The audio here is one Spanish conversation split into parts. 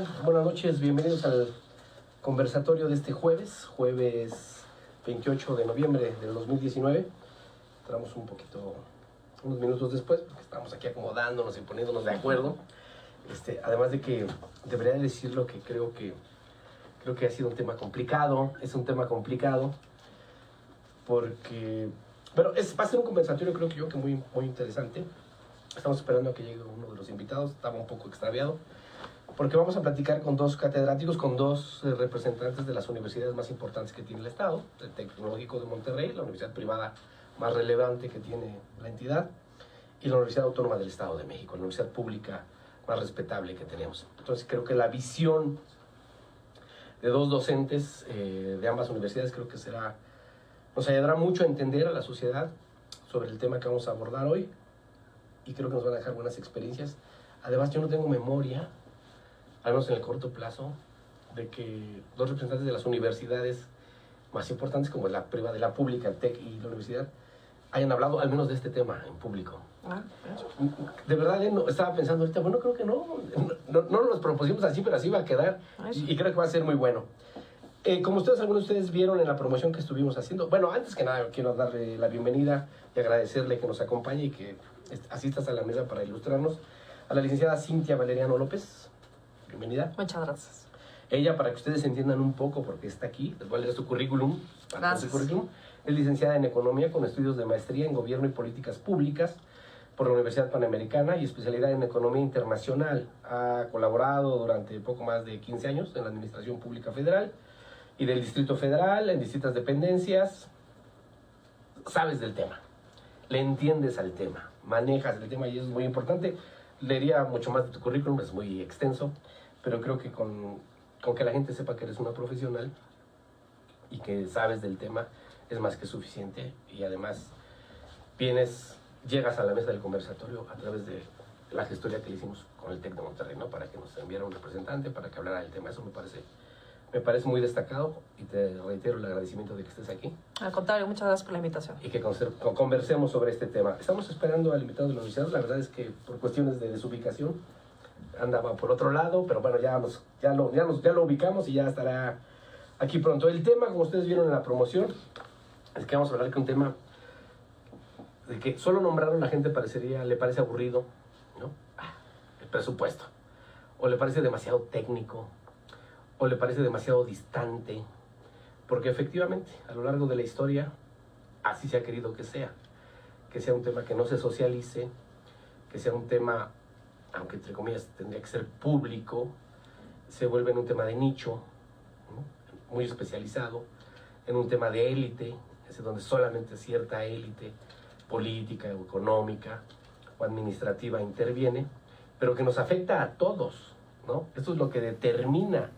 tal? Buenas noches, bienvenidos al conversatorio de este jueves 28 de noviembre del 2019. Entramos unos minutos después, porque estamos aquí acomodándonos y poniéndonos de acuerdo. Además de que debería decirlo que creo que ha sido un tema complicado, es un tema complicado, porque, bueno, va a ser un conversatorio creo que muy, muy interesante. Estamos esperando a que llegue uno de los invitados, estaba un poco extraviado, porque vamos a platicar con dos catedráticos, con dos representantes de las universidades más importantes que tiene el Estado, el Tecnológico de Monterrey, la universidad privada más relevante que tiene la entidad, y la Universidad Autónoma del Estado de México, la universidad pública más respetable que tenemos. Entonces creo que la visión de dos docentes de ambas universidades creo que nos ayudará mucho a entender a la sociedad sobre el tema que vamos a abordar hoy, y creo que nos van a dejar buenas experiencias. Además, yo no tengo memoria, al menos en el corto plazo, de que dos representantes de las universidades más importantes, como la privada, la pública, el TEC y la universidad, hayan hablado al menos de este tema en público. De verdad, estaba pensando ahorita, bueno, creo que no nos propusimos así, pero así va a quedar, y creo que va a ser muy bueno. Como algunos de ustedes vieron en la promoción que estuvimos haciendo, bueno, antes que nada quiero darle la bienvenida y agradecerle que nos acompañe y que asistas a la mesa para ilustrarnos, a la licenciada Cintia Valeriano López. Bienvenida. Muchas gracias. Ella, para que ustedes entiendan un poco porque está aquí, les voy a leer su currículum. Gracias. Es licenciada en Economía con estudios de maestría en Gobierno y Políticas Públicas por la Universidad Panamericana y especialidad en Economía Internacional. Ha colaborado durante poco más de 15 años en la Administración Pública Federal y del Distrito Federal, en distintas dependencias. Sabes del tema, le entiendes al tema, manejas el tema y eso es muy importante. Leería mucho más de tu currículum, es muy extenso, pero creo que con que la gente sepa que eres una profesional y que sabes del tema es más que suficiente. Y además llegas a la mesa del conversatorio a través de la gestoría que le hicimos con el TEC de Monterrey, ¿no? Para que nos enviara un representante, para que hablara del tema. Eso me parece muy destacado y te reitero el agradecimiento de que estés aquí. Al contrario, muchas gracias por la invitación. Y que conversemos sobre este tema. Estamos esperando al invitado de la universidad. La verdad es que por cuestiones de desubicación andaba por otro lado, pero bueno, ya lo ubicamos y ya estará aquí pronto. El tema, como ustedes vieron en la promoción, es que vamos a hablar de un tema de que solo nombrarlo a la gente le parece aburrido, ¿no? El presupuesto. O le parece demasiado técnico, o le parece demasiado distante, porque efectivamente, a lo largo de la historia, así se ha querido que sea un tema que no se socialice, que sea un tema, aunque entre comillas tendría que ser público, se vuelve en un tema de nicho, ¿no? Muy especializado, en un tema de élite, es donde solamente cierta élite política o económica o administrativa interviene, pero que nos afecta a todos, ¿no? Esto es lo que determina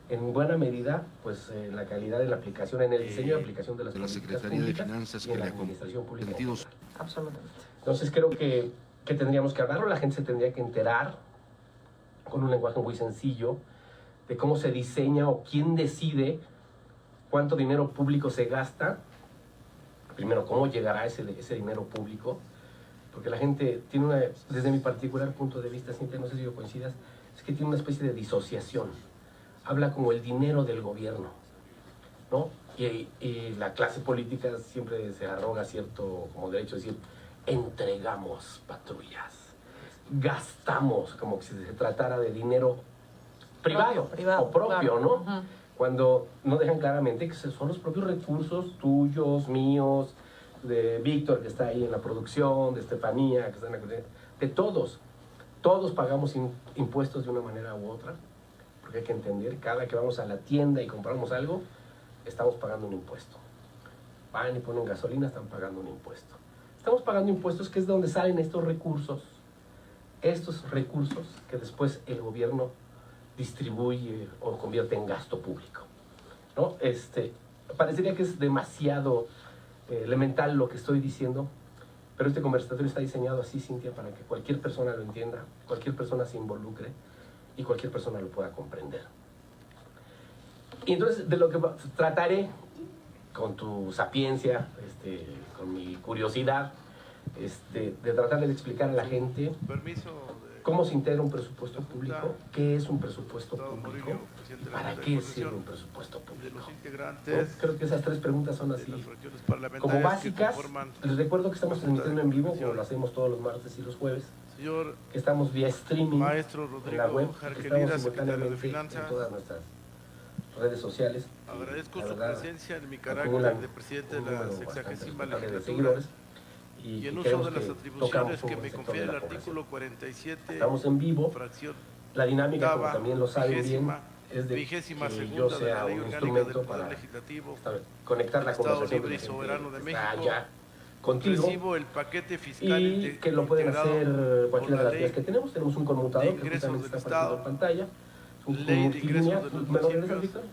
en buena medida, pues, la calidad de la aplicación, en el diseño de aplicación de las políticas Secretaría públicas de Finanzas y en que la le administración pública. Absolutamente. Entonces creo que tendríamos que hablarlo, la gente se tendría que enterar con un lenguaje muy sencillo de cómo se diseña o quién decide cuánto dinero público se gasta. Primero, cómo llegará ese dinero público, porque la gente tiene desde mi particular punto de vista, Cintia, no sé si lo coincidas, es que tiene una especie de disociación. Habla como el dinero del gobierno, ¿no? Y la clase política siempre se arroga cierto como derecho a decir, entregamos patrullas, gastamos, como si se tratara de dinero privado o propio, claro, ¿no? Uh-huh. Cuando no dejan claramente que son los propios recursos tuyos, míos, de Víctor, que está ahí en la producción, de Estefanía, que está en la... de todos. Todos pagamos impuestos de una manera u otra, porque hay que entender, cada que vamos a la tienda y compramos algo, estamos pagando un impuesto. Van y ponen gasolina, están pagando un impuesto. Estamos pagando impuestos, que es de donde salen estos recursos que después el gobierno distribuye o convierte en gasto público, ¿no? Parecería que es demasiado elemental lo que estoy diciendo, pero este conversatorio está diseñado así, Cintia, para que cualquier persona lo entienda, cualquier persona se involucre y cualquier persona lo pueda comprender. Y entonces, de lo que trataré, con tu sapiencia, con mi curiosidad, de tratar de explicar a la gente ¿Cómo se integra un presupuesto público? ¿Qué es un presupuesto público? ¿Y para qué sirve un presupuesto público? ¿No? Creo que esas tres preguntas son así como básicas. Les recuerdo que estamos transmitiendo en vivo, como lo hacemos todos los martes y los jueves. Que estamos vía streaming en la web, que estamos simultáneamente en todas nuestras redes sociales. Agradezco su verdad, presencia en mi carácter de presidente de la 60ª legislatura y en uso de las atribuciones que me confiere el artículo 47, estamos en vivo. fracción La dinámica, como octava, también lo saben bien, es de vigésima que yo segunda de la sea Ley un Orgánica instrumento del Poder para Legislativo conectar la Estado conversación Libre y de la Soberano de gente que está México. allá contigo, Recibo el paquete fiscal y que lo pueden integrado hacer cualquiera por de la las ley vías que tenemos. Tenemos un conmutador de que ingresos justamente del está apareciendo en Estado, pantalla. Un ley de multilínea. ingresos de los ¿Me lo regresas, municipios, Víctor?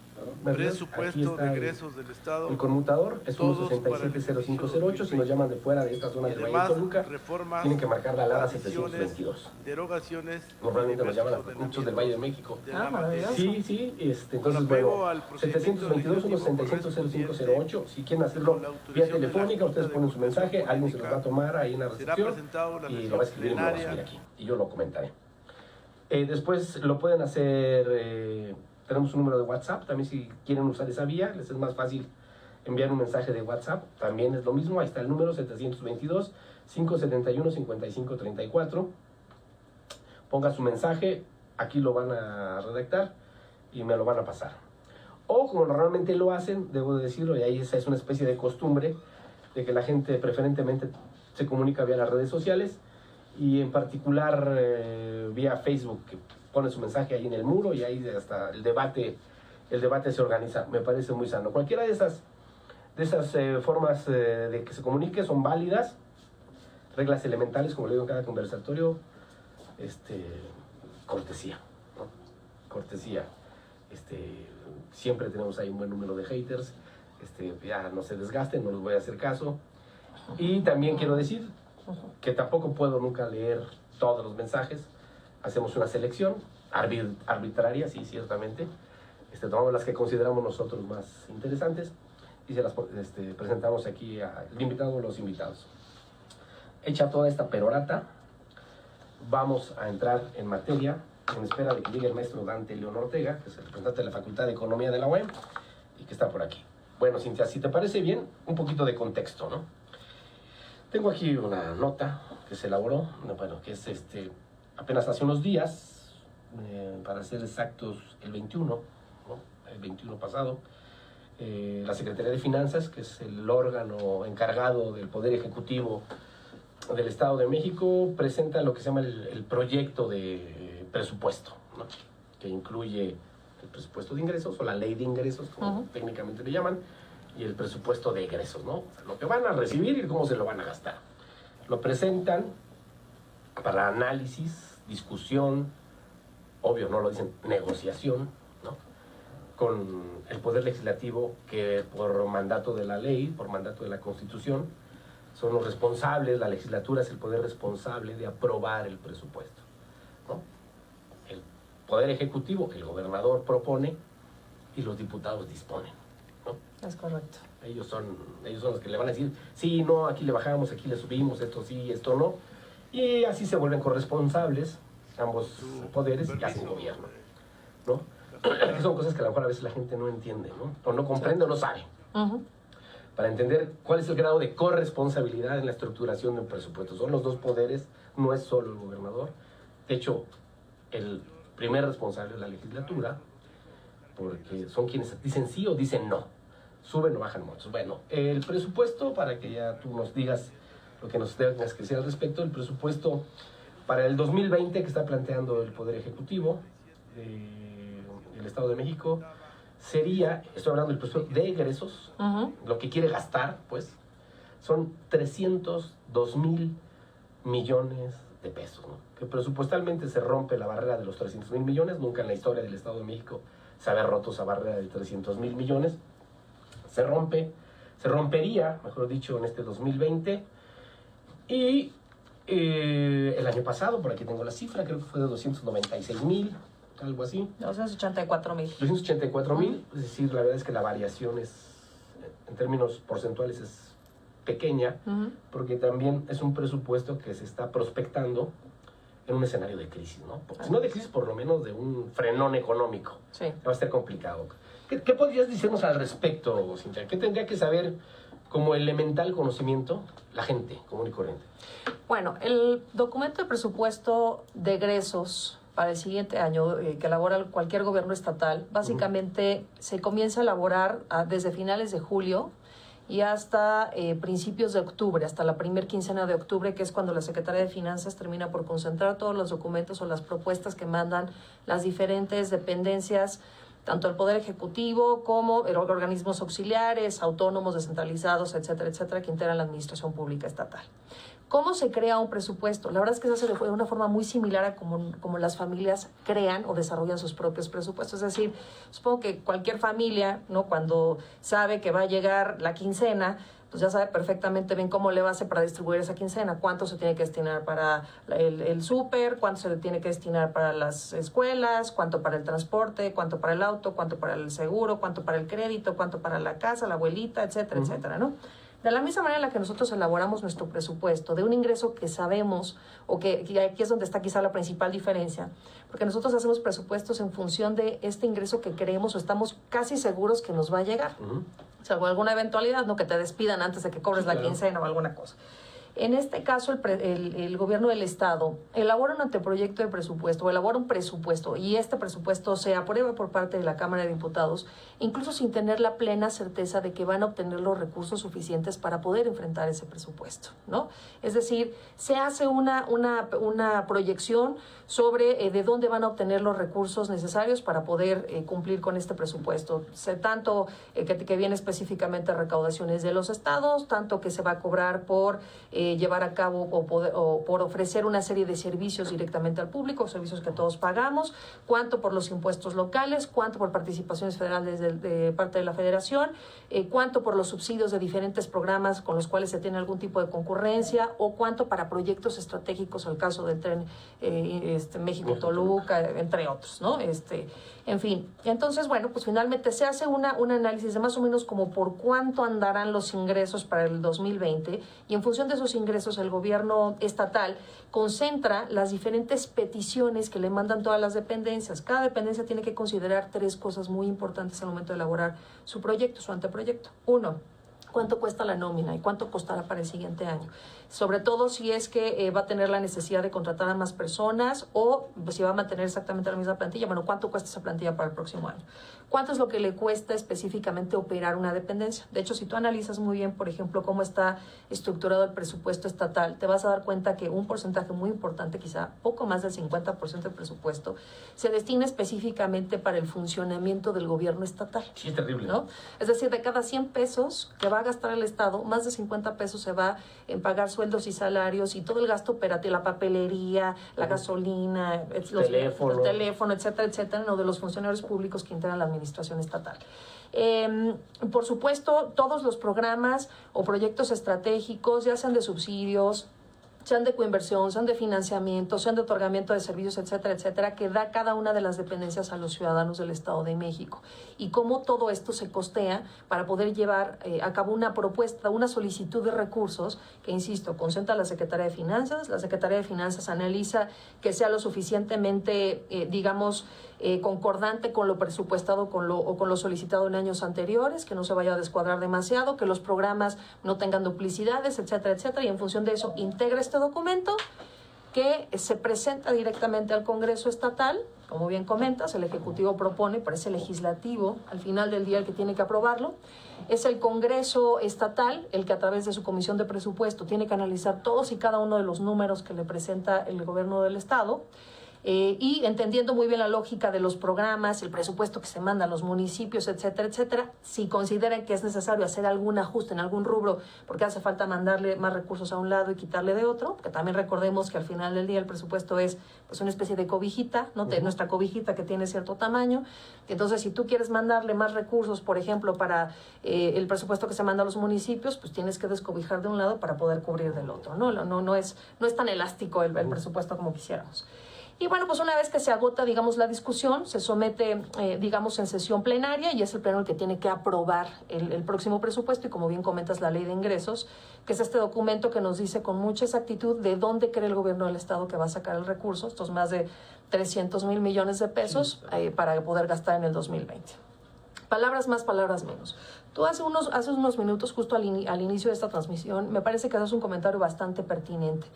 ¿Me regresas? Aquí presupuesto está de egresos del Estado, el conmutador es todos para el 1670508. Si nos llaman de fuera de esta zona y del Valle de además Toluca, reformas, tienen que marcar la alada adiciones, 722. derogaciones, Normalmente nos llaman a diversos muchos del Valle de México. de la maravilloso. materia. Sí, sí, Con entonces apego bueno, al procedimiento 722 1650508. Si quieren hacerlo vía telefónica, ustedes ponen su mensaje, alguien se los va a tomar ahí en la será recepción presentado la y lo va a escribir y lo va a subir plenaria aquí. Y yo lo comentaré. Después lo pueden hacer, tenemos un número de WhatsApp, también si quieren usar esa vía, les es más fácil enviar un mensaje de WhatsApp, también es lo mismo, ahí está el número 722-571-5534. Ponga su mensaje, aquí lo van a redactar y me lo van a pasar. O como normalmente lo hacen, debo de decirlo, y ahí esa es una especie de costumbre, de que la gente preferentemente se comunica vía las redes sociales, y en particular vía Facebook, que pone su mensaje ahí en el muro y ahí hasta el debate se organiza. Me parece muy sano. Cualquiera de esas formas de que se comunique son válidas. Reglas elementales, como le digo en cada conversatorio, cortesía, ¿no? Cortesía. Siempre tenemos ahí un buen número de haters. Ya no se desgasten, no les voy a hacer caso. Y también quiero decir que tampoco puedo nunca leer todos los mensajes. Hacemos una selección arbitraria, sí, ciertamente. Tomamos las que consideramos nosotros más interesantes y se las presentamos aquí al invitado o los invitados. Hecha toda esta perorata, vamos a entrar en materia, en espera de que llegue el maestro Dante León Ortega, que es el representante de la Facultad de Economía de la UAM y que está por aquí. Bueno, Cintia, si te parece bien, un poquito de contexto, ¿no? Tengo aquí una nota que se elaboró, bueno, que es apenas hace unos días, para ser exactos, el 21, ¿no? El 21 pasado, la Secretaría de Finanzas, que es el órgano encargado del Poder Ejecutivo del Estado de México, presenta lo que se llama el proyecto de presupuesto, ¿no? Que incluye el presupuesto de ingresos, o la ley de ingresos, como técnicamente le llaman, y el presupuesto de egresos, ¿no? Lo que van a recibir y cómo se lo van a gastar. Lo presentan para análisis, discusión, obvio, no lo dicen, negociación, ¿no? Con el Poder Legislativo, que por mandato de la ley, por mandato de la Constitución, son los responsables, la legislatura es el poder responsable de aprobar el presupuesto, ¿no? El Poder Ejecutivo, el gobernador propone y los diputados disponen, ¿no? Es correcto. Ellos son los que le van a decir, sí, no, aquí le bajamos, aquí le subimos, esto sí, esto no. Y así se vuelven corresponsables ambos poderes y hacen gobierno, ¿no? Son cosas que a lo mejor a veces la gente no entiende, ¿no? O no comprende o no sabe. Para entender cuál es el grado de corresponsabilidad en la estructuración de un presupuesto. Son los dos poderes, no es solo el gobernador. De hecho, el primer responsable es la legislatura, porque son quienes dicen sí o dicen no. Suben o bajan montos. Bueno, el presupuesto, para que ya tú nos digas lo que nos tengas que decir al respecto, el presupuesto para el 2020 que está planteando el Poder Ejecutivo del Estado de México sería, estoy hablando del presupuesto de egresos, lo que quiere gastar, pues, son 302,000 millones de pesos, ¿no? Que presupuestalmente se rompe la barrera de los 300,000 millones, nunca en la historia del Estado de México se había roto esa barrera de 300,000 millones, se rompería, mejor dicho, en este 2020, y el año pasado, por aquí tengo la cifra, creo que fue de 296,000, algo así. 284,000. 284,000, es decir, la verdad es que la variación en términos porcentuales es pequeña, porque también es un presupuesto que se está prospectando en un escenario de crisis, ¿no? Si no de crisis, por lo menos de un frenón económico. Sí. Va a ser complicado. ¿Qué podrías decirnos al respecto, Cintia? ¿Qué tendría que saber como elemental conocimiento la gente común y corriente? Bueno, el documento de presupuesto de egresos para el siguiente año que elabora cualquier gobierno estatal, básicamente se comienza a elaborar desde finales de julio y hasta principios de octubre, hasta la primer quincena de octubre, que es cuando la Secretaría de Finanzas termina por concentrar todos los documentos o las propuestas que mandan las diferentes dependencias, tanto el Poder Ejecutivo como organismos auxiliares, autónomos, descentralizados, etcétera, etcétera, que integran la Administración Pública Estatal. ¿Cómo se crea un presupuesto? La verdad es que se hace de una forma muy similar a como las familias crean o desarrollan sus propios presupuestos. Es decir, supongo que cualquier familia, ¿no?, cuando sabe que va a llegar la quincena, pues ya sabe perfectamente bien cómo le va a hacer para distribuir esa quincena, cuánto se tiene que destinar para el súper, cuánto se le tiene que destinar para las escuelas, cuánto para el transporte, cuánto para el auto, cuánto para el seguro, cuánto para el crédito, cuánto para la casa, la abuelita, etcétera, etcétera, ¿no? De la misma manera en la que nosotros elaboramos nuestro presupuesto, de un ingreso que sabemos, o que aquí es donde está quizá la principal diferencia, porque nosotros hacemos presupuestos en función de este ingreso que creemos o estamos casi seguros que nos va a llegar. Salvo alguna eventualidad, no que te despidan antes de que cobres la quincena o alguna cosa. En este caso, el gobierno del Estado elabora un anteproyecto de presupuesto, o elabora un presupuesto, y este presupuesto se aprueba por parte de la Cámara de Diputados, incluso sin tener la plena certeza de que van a obtener los recursos suficientes para poder enfrentar ese presupuesto, ¿no? Es decir, se hace una proyección sobre de dónde van a obtener los recursos necesarios para poder cumplir con este presupuesto. Tanto que viene específicamente a recaudaciones de los estados, tanto que se va a cobrar por llevar a cabo o por ofrecer una serie de servicios directamente al público, servicios que todos pagamos, cuánto por los impuestos locales, cuánto por participaciones federales de parte de la federación, cuánto por los subsidios de diferentes programas con los cuales se tiene algún tipo de concurrencia, o cuánto para proyectos estratégicos, el caso del tren México-Toluca, entre otros, ¿no? En fin, entonces, bueno, pues finalmente se hace un análisis de más o menos como por cuánto andarán los ingresos para el 2020, y en función de esos ingresos el gobierno estatal concentra las diferentes peticiones que le mandan todas las dependencias. Cada dependencia tiene que considerar 3 cosas muy importantes al momento de elaborar su proyecto, su anteproyecto. 1, cuánto cuesta la nómina y cuánto costará para el siguiente año. Sobre todo si es que va a tener la necesidad de contratar a más personas, o si va a mantener exactamente la misma plantilla, bueno, cuánto cuesta esa plantilla para el próximo año. ¿Cuánto es lo que le cuesta específicamente operar una dependencia? De hecho, si tú analizas muy bien, por ejemplo, cómo está estructurado el presupuesto estatal, te vas a dar cuenta que un porcentaje muy importante, quizá poco más del 50% del presupuesto, se destina específicamente para el funcionamiento del gobierno estatal. Sí, es terrible, ¿no? Es decir, de cada 100 pesos que va a gastar el Estado, más de 50 pesos se va en pagar sueldos y salarios y todo el gasto operativo, la papelería, la gasolina, el teléfono, etcétera, etcétera, ¿no?, de los funcionarios públicos que integran la administración estatal. Por supuesto, todos los programas o proyectos estratégicos, ya sean de subsidios, sean de coinversión, sean de financiamiento, sean de otorgamiento de servicios, etcétera, etcétera, que da cada una de las dependencias a los ciudadanos del Estado de México. Y cómo todo esto se costea para poder llevar a cabo una propuesta, una solicitud de recursos que, insisto, concentra la Secretaría de Finanzas. La Secretaría de Finanzas analiza que sea lo suficientemente, concordante con lo presupuestado con lo solicitado en años anteriores, que no se vaya a descuadrar demasiado, que los programas no tengan duplicidades, etcétera, etcétera, y en función de eso integra este documento que se presenta directamente al Congreso Estatal. Como bien comentas, el Ejecutivo propone, parece legislativo, al final del día el que tiene que aprobarlo. Es el Congreso Estatal el que a través de su Comisión de Presupuesto tiene que analizar todos y cada uno de los números que le presenta el gobierno del Estado. Y entendiendo muy bien la lógica de los programas, el presupuesto que se manda a los municipios, etcétera, etcétera, si consideran que es necesario hacer algún ajuste en algún rubro, porque hace falta mandarle más recursos a un lado y quitarle de otro, porque también recordemos que al final del día el presupuesto es pues una especie de cobijita, ¿no? De nuestra cobijita que tiene cierto tamaño. Entonces, si tú quieres mandarle más recursos, por ejemplo, para el presupuesto que se manda a los municipios, pues tienes que descobijar de un lado para poder cubrir del otro, ¿no? No es tan elástico el presupuesto como quisiéramos. Y bueno, pues una vez que se agota, digamos, la discusión, se somete, digamos, en sesión plenaria y es el pleno el que tiene que aprobar el próximo presupuesto y, como bien comentas, la ley de ingresos, que es este documento que nos dice con mucha exactitud de dónde cree el gobierno del Estado que va a sacar el recurso, estos más de 300,000 millones de pesos para poder gastar en el 2020. Palabras más, palabras menos. Tú hace unos minutos, justo al inicio de esta transmisión, me parece que haces un comentario bastante pertinente,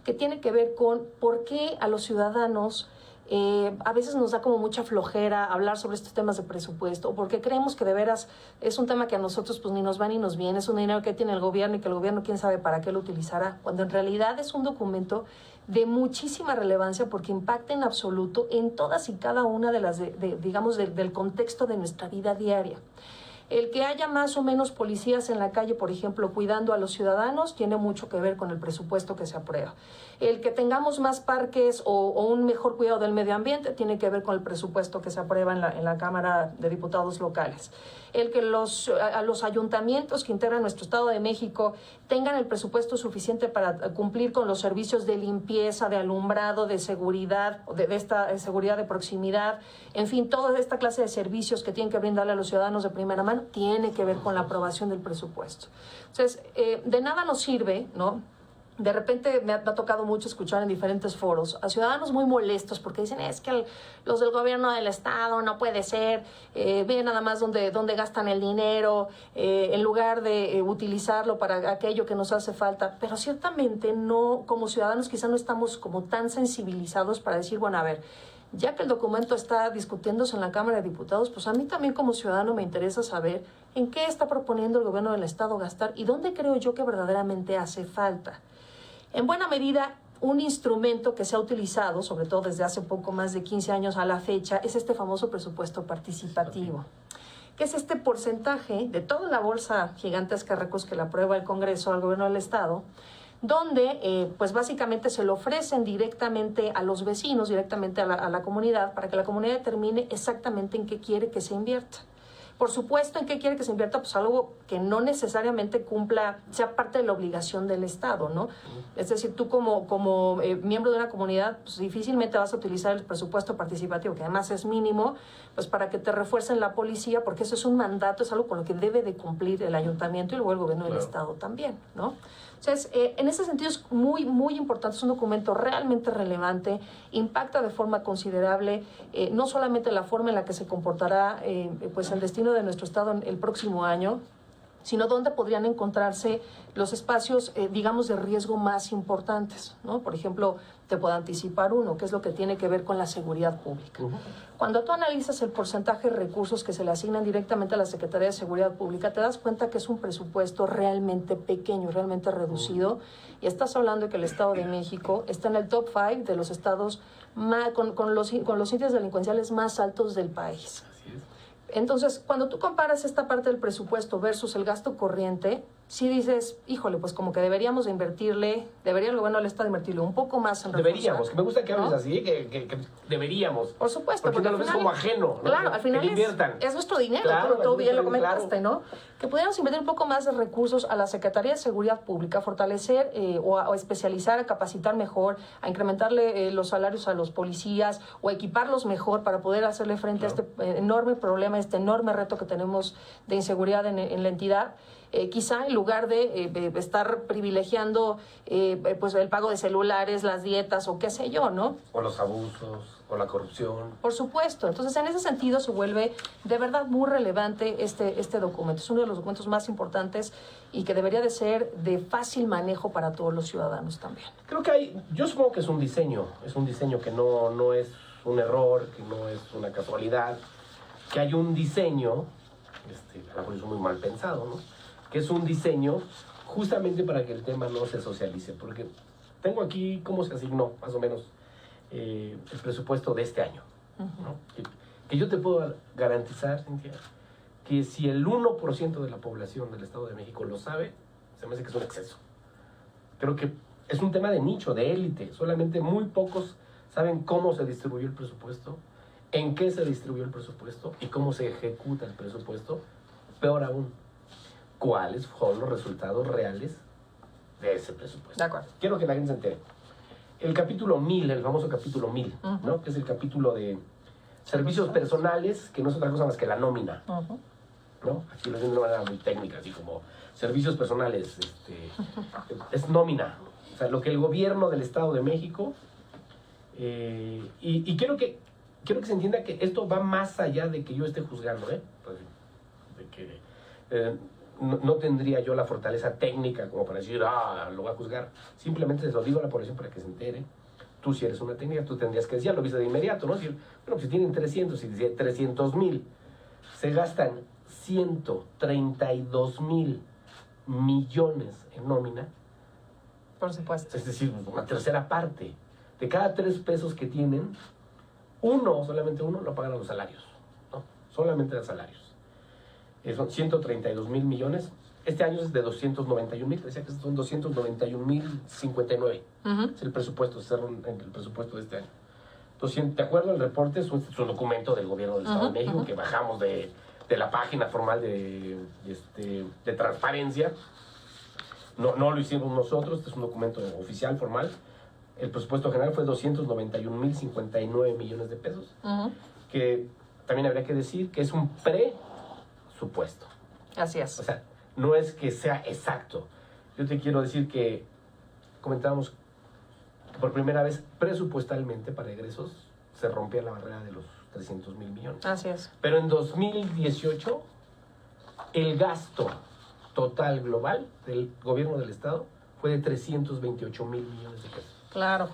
que tiene que ver con por qué a los ciudadanos a veces nos da como mucha flojera hablar sobre estos temas de presupuesto, porque creemos que de veras es un tema que a nosotros pues ni nos va ni nos viene, es un dinero que tiene el gobierno y que el gobierno quién sabe para qué lo utilizará, cuando en realidad es un documento de muchísima relevancia porque impacta en absoluto en todas y cada una de las, digamos, del contexto de nuestra vida diaria. El que haya más o menos policías en la calle, por ejemplo, cuidando a los ciudadanos, tiene mucho que ver con el presupuesto que se aprueba. El que tengamos más parques o un mejor cuidado del medio ambiente tiene que ver con el presupuesto que se aprueba en la Cámara de Diputados locales. El que a los ayuntamientos que integran nuestro Estado de México tengan el presupuesto suficiente para cumplir con los servicios de limpieza, de alumbrado, de seguridad, de esta seguridad de proximidad, en fin, toda esta clase de servicios que tienen que brindarle a los ciudadanos de primera mano, tiene que ver con la aprobación del presupuesto. Entonces, de nada nos sirve, ¿no? De repente me ha tocado mucho escuchar en diferentes foros a ciudadanos muy molestos porque dicen, es que los del gobierno del Estado no puede ser, ve nada más dónde gastan el dinero, en lugar de utilizarlo para aquello que nos hace falta. Pero ciertamente no, como ciudadanos quizá no estamos como tan sensibilizados para decir, bueno, a ver, ya que el documento está discutiéndose en la Cámara de Diputados, pues a mí también como ciudadano me interesa saber en qué está proponiendo el gobierno del Estado gastar y dónde creo yo que verdaderamente hace falta. En buena medida, un instrumento que se ha utilizado, sobre todo desde hace poco más de 15 años a la fecha, es este famoso presupuesto participativo, que es este porcentaje de toda la bolsa gigantesca de recursos que le aprueba el Congreso al gobierno del Estado, donde pues básicamente se lo ofrecen directamente a los vecinos, directamente a la comunidad, para que la comunidad determine exactamente en qué quiere que se invierta. Por supuesto, ¿en qué quiere que se invierta? Pues algo que no necesariamente sea parte de la obligación del Estado, ¿no? Es decir, tú como miembro de una comunidad, pues difícilmente vas a utilizar el presupuesto participativo, que además es mínimo, pues para que te refuercen la policía, porque eso es un mandato, es algo con lo que debe de cumplir el ayuntamiento y luego el gobierno del Estado también, ¿no? Entonces, en ese sentido es muy, muy importante, es un documento realmente relevante, impacta de forma considerable, no solamente la forma en la que se comportará pues el destino de nuestro Estado el próximo año, sino dónde podrían encontrarse los espacios, digamos, de riesgo más importantes, ¿no? Por ejemplo, te puedo anticipar uno, que es lo que tiene que ver con la seguridad pública. Cuando tú analizas el porcentaje de recursos que se le asignan directamente a la Secretaría de Seguridad Pública, te das cuenta que es un presupuesto realmente pequeño, realmente reducido, y estás hablando de que el Estado de México está en el top 5 de los estados con los índices delincuenciales más altos del país. Entonces, cuando tú comparas esta parte del presupuesto versus el gasto corriente, sí dices, híjole, pues como que debería el gobierno del Estado invertirle un poco más en reforzar. Deberíamos, que me gusta que hables así, que deberíamos. Por supuesto. Porque no lo ves como ajeno, ¿no? Claro, al final es nuestro dinero, claro, tú bien lo comentaste, claro. ¿No? Que pudiéramos invertir un poco más de recursos a la Secretaría de Seguridad Pública, fortalecer o especializar, a capacitar mejor, a incrementarle los salarios a los policías o equiparlos mejor para poder hacerle frente a este enorme problema, este enorme reto que tenemos de inseguridad en la entidad. Quizá en lugar de estar privilegiando pues el pago de celulares, las dietas o qué sé yo, ¿no? O los abusos, o la corrupción. Por supuesto. Entonces, en ese sentido se vuelve de verdad muy relevante este documento. Es uno de los documentos más importantes y que debería de ser de fácil manejo para todos los ciudadanos también. Creo que yo supongo que es un diseño que no es un error, que no es una casualidad, que hay un diseño, a lo mejor es muy mal pensado, ¿no? Que es un diseño justamente para que el tema no se socialice, porque tengo aquí cómo se asignó más o menos el presupuesto de este año, ¿no? Que yo te puedo garantizar, Cintia, que si el 1% de la población del Estado de México lo sabe, se me hace que es un exceso. Creo que es un tema de nicho, de élite, solamente muy pocos saben cómo se distribuyó el presupuesto, en qué se distribuyó el presupuesto y cómo se ejecuta el presupuesto, peor aún, cuáles fueron los resultados reales de ese presupuesto. De acuerdo. Quiero que la gente se entere. el capítulo 1000, el famoso capítulo 1000, ¿no? Que es el capítulo de servicios personales, que no es otra cosa más que la nómina, ¿no? Aquí lo dicen de una manera muy técnica, así como servicios personales, es nómina. O sea, lo que el gobierno del Estado de México, y quiero que se entienda que esto va más allá de que yo esté juzgando, pues, de que no tendría yo la fortaleza técnica como para decir, lo voy a juzgar. Simplemente se lo digo a la población para que se entere. Tú, si eres una técnica, tú tendrías que decir, lo viste de inmediato, ¿no? Bueno, pues si tienen 300 y 300,000, se gastan 132,000 millones en nómina. Por supuesto. Es decir, una tercera parte. De cada 3 pesos que tienen, solamente uno, lo pagan a los salarios, ¿no? Solamente a los salarios. Son 132,000 millones. Este año es de 291,000, decía que son 291,059. Es el presupuesto, el presupuesto de este año. Entonces, de acuerdo al reporte, es un documento del gobierno del Estado de México que bajamos de la página formal de transparencia. No lo hicimos nosotros, este es un documento oficial, formal. El presupuesto general fue 291,059 millones de pesos, que también habría que decir que es un presupuesto. Así es. O sea, no es que sea exacto. Yo te quiero decir que comentábamos que por primera vez presupuestalmente para egresos se rompía la barrera de los 300,000 millones. Así es. Pero en 2018 el gasto total global del gobierno del Estado fue de 328,000 millones de pesos. Claro.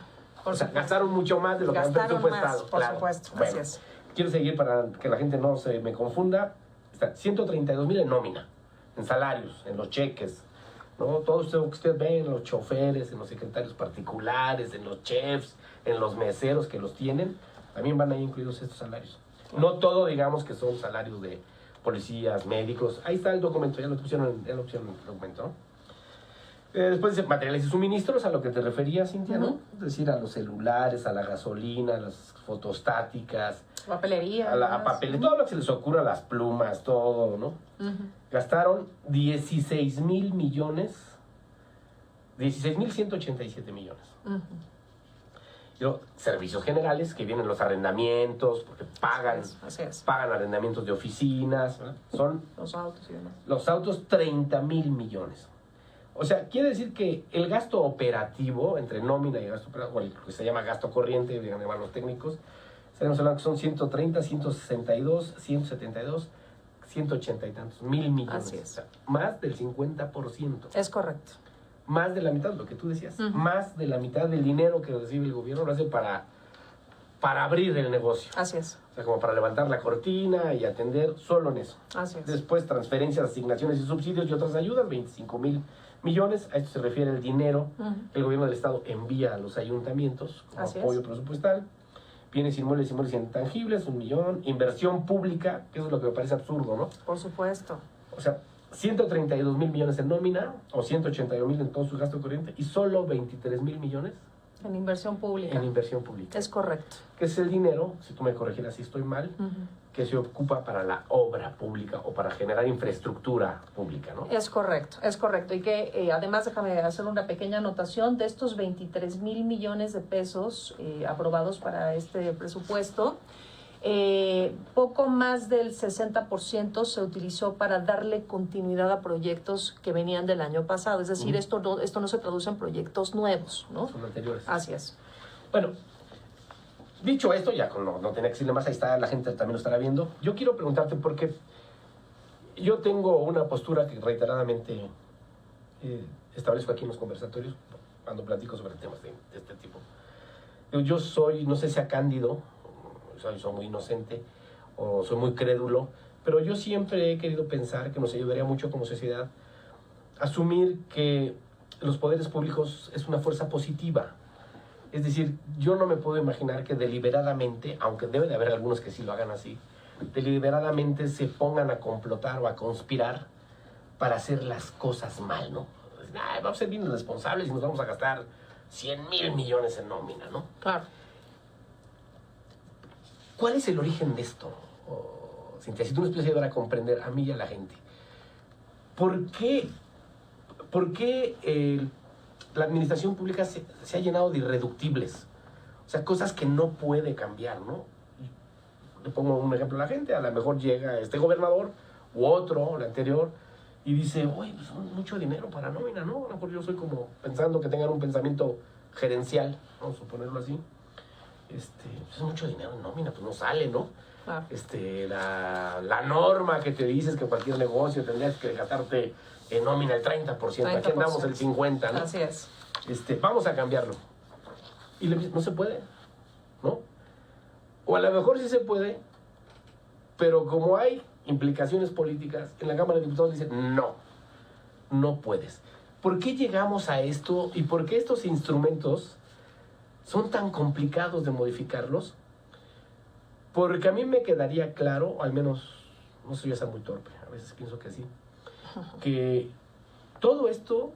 Gastaron mucho más de lo que han presupuestado. Más, por supuesto. Bueno, así es. Quiero seguir para que la gente no se me confunda. Está 132,000 en nómina, en salarios, en los cheques, ¿no? Todo esto que ustedes ven, en los choferes, en los secretarios particulares, en los chefs, en los meseros que los tienen, también van ahí incluidos estos salarios. No todo, digamos, que son salarios de policías, médicos. Ahí está el documento, ya lo pusieron en el documento, ¿no? Después dice materiales y suministros, a lo que te referías, Cintia, ¿no? Es decir, a los celulares, a la gasolina, a las fotostáticas, papelería, a papel, todo lo que se les ocurra, las plumas, todo, ¿no? Gastaron 16,000 millones, 16,187 millones. Servicios generales, que vienen los arrendamientos, porque pagan arrendamientos de oficinas, ¿verdad? Son los autos y demás. Los autos, 30,000 millones. O sea, quiere decir que el gasto operativo, entre nómina y gasto operativo, o el que se llama gasto corriente, digan los técnicos, estaremos hablando que son 130, 162, 172, 180 y tantos mil millones. Así es. O sea, más del 50%. Es correcto. Más de la mitad, lo que tú decías. Más de la mitad del dinero que recibe el gobierno lo hace para abrir el negocio. Así es. O sea, como para levantar la cortina y atender solo en eso. Así es. Después, transferencias, asignaciones y subsidios y otras ayudas, 25,000 millones. A esto se refiere el dinero que el gobierno del Estado envía a los ayuntamientos como apoyo presupuestal. Bienes inmuebles intangibles, 1,000,000. Inversión pública, que eso es lo que me parece absurdo, ¿no? Por supuesto. O sea, 132,000 millones en nómina, o 182,000 en todo su gasto corriente, y solo 23,000 millones en inversión pública. En inversión pública. Es correcto. Que es el dinero, si tú me corregirás si estoy mal, que se ocupa para la obra pública o para generar infraestructura pública, ¿no? Es correcto, es correcto. Y que además, déjame hacer una pequeña anotación, de estos 23,000 millones de pesos aprobados para este presupuesto, poco más del 60% se utilizó para darle continuidad a proyectos que venían del año pasado. Es decir, esto no se traduce en proyectos nuevos, ¿no? Son anteriores. Así es. Bueno, dicho esto, ya no tenía que decirle más, ahí está, la gente también lo estará viendo. Yo quiero preguntarte, porque yo tengo una postura que reiteradamente establezco aquí en los conversatorios, cuando platico sobre temas de este tipo. Yo soy, no sé si sea cándido, soy muy inocente o soy muy crédulo, pero yo siempre he querido pensar que nos ayudaría mucho como sociedad asumir que los poderes públicos es una fuerza positiva. Es decir, yo no me puedo imaginar que deliberadamente, aunque debe de haber algunos que sí lo hagan así, deliberadamente se pongan a complotar o a conspirar para hacer las cosas mal, ¿no? Vamos a ser bien responsables y nos vamos a gastar 100,000 millones en nómina, ¿no? Claro. ¿Cuál es el origen de esto, Cintia? Si tú nos puedes ayudar a comprender a mí y a la gente. ¿Por qué la administración pública se ha llenado de irreductibles. O sea, cosas que no puede cambiar, ¿no? Le pongo un ejemplo a la gente, a lo mejor llega este gobernador u otro, el anterior, y dice, oye, pues mucho dinero para nómina, ¿no? A lo mejor yo soy como pensando que tengan un pensamiento gerencial, vamos a suponerlo así. Pues es mucho dinero en nómina, pues no sale, ¿no? Claro. La norma que te dices que cualquier negocio tendrías que gastarte en nómina el 30%, aquí andamos el 50%, ¿no? Así es. Vamos a cambiarlo. Y no se puede, ¿no? O a lo mejor sí se puede, pero como hay implicaciones políticas, en la Cámara de Diputados dicen, no puedes. ¿Por qué llegamos a esto y por qué estos instrumentos son tan complicados de modificarlos? Porque a mí me quedaría claro, al menos, no soy esa muy torpe, a veces pienso que sí, que todo esto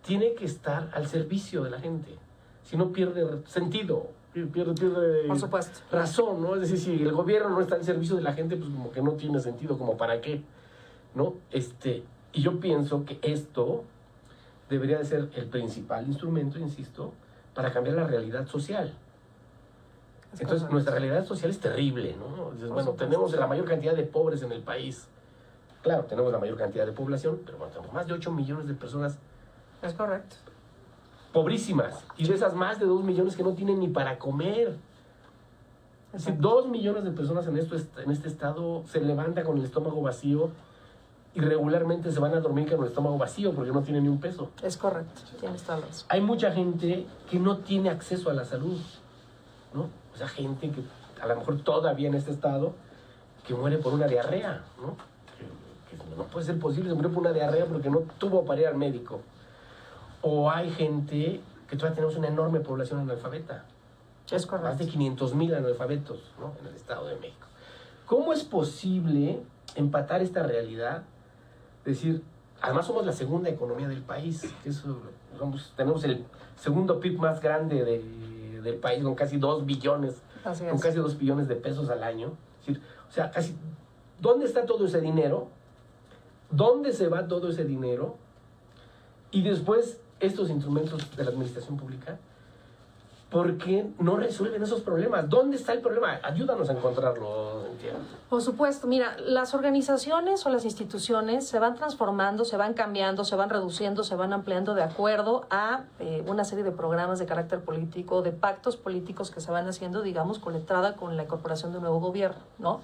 tiene que estar al servicio de la gente. Si no, pierde sentido, pierde por supuesto, razón, ¿no? Es decir, si el gobierno no está al servicio de la gente, pues como que no tiene sentido, como para qué, ¿no? Y yo pienso que esto debería de ser el principal instrumento, insisto, para cambiar la realidad social. Entonces, nuestra realidad social es terrible, ¿no? Entonces, bueno, tenemos la mayor cantidad de pobres en el país. Claro, tenemos la mayor cantidad de población, pero bueno, tenemos más de 8 millones de personas. Es correcto. Pobrísimas. Y de esas más de 2 millones que no tienen ni para comer. Es decir, 2 millones de personas en este estado se levantan con el estómago vacío y regularmente se van a dormir con el estómago vacío porque no tienen ni un peso. Es correcto, tienes toda la razón. Hay mucha gente que no tiene acceso a la salud, ¿no? O sea, gente que a lo mejor todavía en este estado que muere por una diarrea, ¿no? Que no puede ser posible, se murió por una diarrea porque no tuvo para ir al médico. O hay gente que todavía tenemos una enorme población analfabeta. Es correcto. Más de 500,000 analfabetos, ¿no? En el Estado de México. ¿Cómo es posible empatar esta realidad? Decir, además somos la segunda economía del país. Tenemos el segundo PIB más grande del país, con casi 2 billones. Así es. Con casi 2 billones de pesos al año. Es decir, o sea, casi, ¿dónde está todo ese dinero? ¿Dónde se va todo ese dinero? Y después, estos instrumentos de la administración pública, ¿por qué no resuelven esos problemas? ¿Dónde está el problema? Ayúdanos a encontrarlo, entiendo. Por supuesto, mira, las organizaciones o las instituciones se van transformando, se van cambiando, se van reduciendo, se van ampliando de acuerdo a una serie de programas de carácter político, de pactos políticos que se van haciendo, digamos, con la entrada, con la incorporación de un nuevo gobierno, ¿no?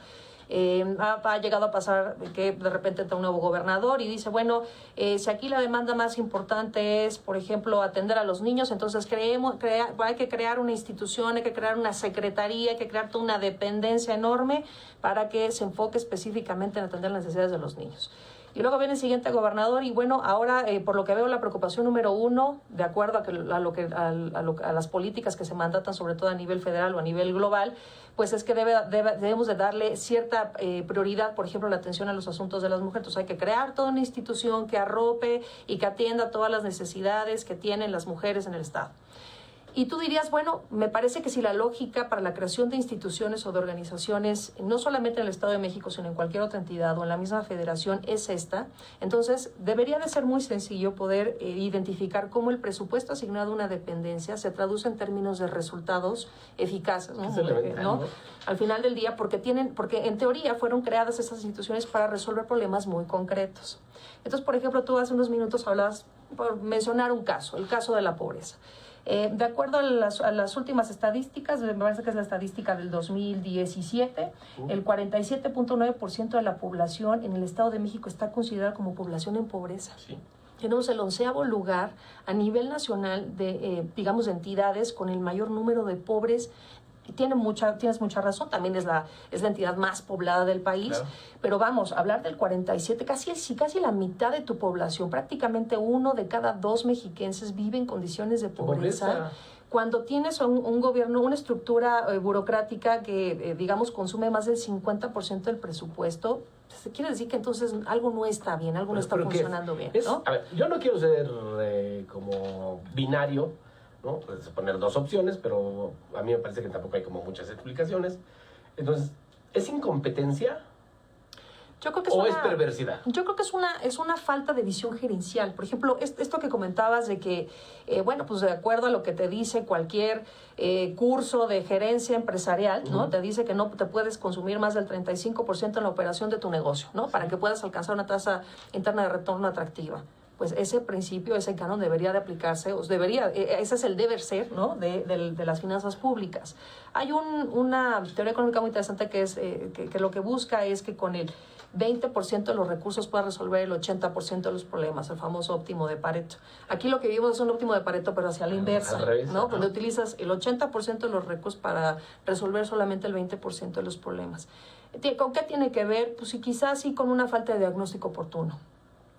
Ha llegado a pasar que de repente entra un nuevo gobernador y dice, bueno, si aquí la demanda más importante es, por ejemplo, atender a los niños, entonces hay que crear una institución, hay que crear una secretaría, hay que crear toda una dependencia enorme para que se enfoque específicamente en atender las necesidades de los niños. Y luego viene el siguiente gobernador y bueno, ahora por lo que veo la preocupación número 1, de acuerdo a las políticas que se mandatan sobre todo a nivel federal o a nivel global, pues es que debemos de darle cierta prioridad, por ejemplo, la atención a los asuntos de las mujeres. Entonces hay que crear toda una institución que arrope y que atienda todas las necesidades que tienen las mujeres en el Estado. Y tú dirías, bueno, me parece que si la lógica para la creación de instituciones o de organizaciones, no solamente en el Estado de México, sino en cualquier otra entidad o en la misma federación, es esta, entonces debería de ser muy sencillo poder identificar cómo el presupuesto asignado a una dependencia se traduce en términos de resultados eficaces, ¿no? Al final del día, porque en teoría fueron creadas esas instituciones para resolver problemas muy concretos. Entonces, por ejemplo, tú hace unos minutos hablabas, por mencionar un caso, el caso de la pobreza. De acuerdo a las últimas estadísticas, me parece que es la estadística del 2017, el 47.9% de la población en el Estado de México está considerada como población en pobreza. Sí. Tenemos el 11º lugar a nivel nacional de, digamos, de entidades con el mayor número de pobres. Tienes mucha razón, también es la entidad más poblada del país, claro. Pero vamos, hablar del 47, casi la mitad de tu población, prácticamente 1 de cada 2 mexiquenses vive en condiciones de pobreza. Cuando tienes un gobierno, una estructura burocrática que, digamos, consume más del 50% del presupuesto, pues, quiere decir que entonces algo no está bien, algo no está funcionando bien, ¿no? A ver, yo no quiero ser como binario, ¿no? Puedes poner 2 opciones, pero a mí me parece que tampoco hay como muchas explicaciones. Entonces, ¿es incompetencia? Yo creo que ¿O es perversidad? Yo creo que es una falta de visión gerencial. Por ejemplo, esto que comentabas de que, bueno, pues de acuerdo a lo que te dice cualquier curso de gerencia empresarial, ¿no? Te dice que no te puedes consumir más del 35% en la operación de tu negocio, ¿no? Para que puedas alcanzar una tasa interna de retorno atractiva. Pues ese principio, ese canon debería de aplicarse, ese es el deber ser, ¿no? de las finanzas públicas. Hay una teoría económica muy interesante que es que lo que busca es que con el 20% de los recursos pueda resolver el 80% de los problemas, el famoso óptimo de Pareto. Aquí lo que vimos es un óptimo de Pareto, pero hacia la inversa, al revés, ¿no? Donde utilizas el 80% de los recursos para resolver solamente el 20% de los problemas. ¿Con qué tiene que ver? Pues sí, quizás sí con una falta de diagnóstico oportuno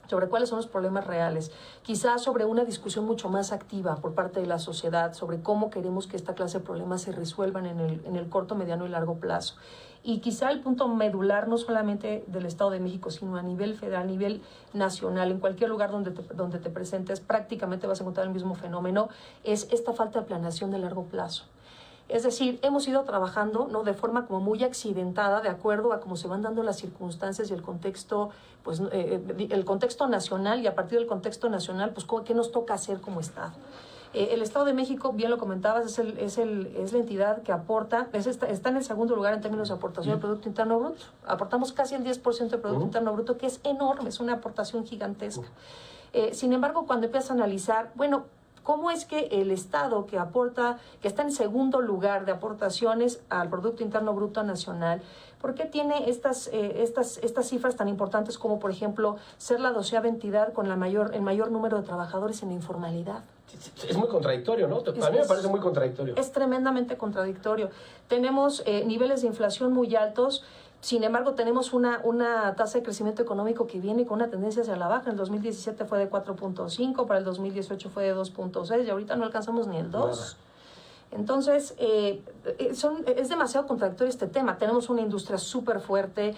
sobre cuáles son los problemas reales, quizás sobre una discusión mucho más activa por parte de la sociedad sobre cómo queremos que esta clase de problemas se resuelvan en el corto, mediano y largo plazo. Y quizá el punto medular no solamente del Estado de México, sino a nivel federal, a nivel nacional, en cualquier lugar donde te presentes, prácticamente vas a encontrar el mismo fenómeno, es esta falta de planeación de largo plazo. Es decir, hemos ido trabajando, ¿no? De forma como muy accidentada, de acuerdo a cómo se van dando las circunstancias y el contexto, pues, el contexto nacional, y a partir del contexto nacional, pues, ¿qué nos toca hacer como Estado? El Estado de México, bien lo comentabas, es la entidad que aporta, está en el segundo lugar en términos de aportación al Producto Interno Bruto. Aportamos casi el 10% del Producto Interno Bruto, que es enorme, es una aportación gigantesca. Sin embargo, cuando empiezas a analizar, bueno, ¿cómo es que el Estado que está en segundo lugar de aportaciones al Producto Interno Bruto Nacional, por qué tiene estas cifras tan importantes como, por ejemplo, ser la 12ª entidad con el mayor número de trabajadores en la informalidad? Es muy contradictorio, ¿no? A mí me parece muy contradictorio. Es tremendamente contradictorio. Tenemos niveles de inflación muy altos. Sin embargo, tenemos una tasa de crecimiento económico que viene con una tendencia hacia la baja. En el 2017 fue de 4.5, para el 2018 fue de 2.6 y ahorita no alcanzamos ni el 2. Entonces, es demasiado contradictorio este tema. Tenemos una industria súper fuerte,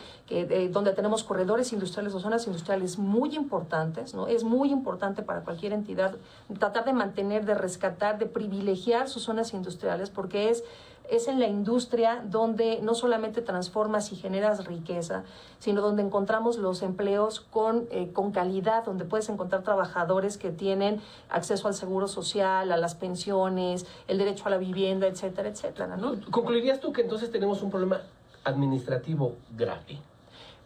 donde tenemos corredores industriales o zonas industriales muy importantes, ¿no? Es muy importante para cualquier entidad tratar de mantener, de rescatar, de privilegiar sus zonas industriales, porque es en la industria donde no solamente transformas y generas riqueza, sino donde encontramos los empleos con calidad, donde puedes encontrar trabajadores que tienen acceso al seguro social, a las pensiones, el derecho a la vivienda, etcétera, etcétera, ¿no? ¿Concluirías tú que entonces tenemos un problema administrativo grave?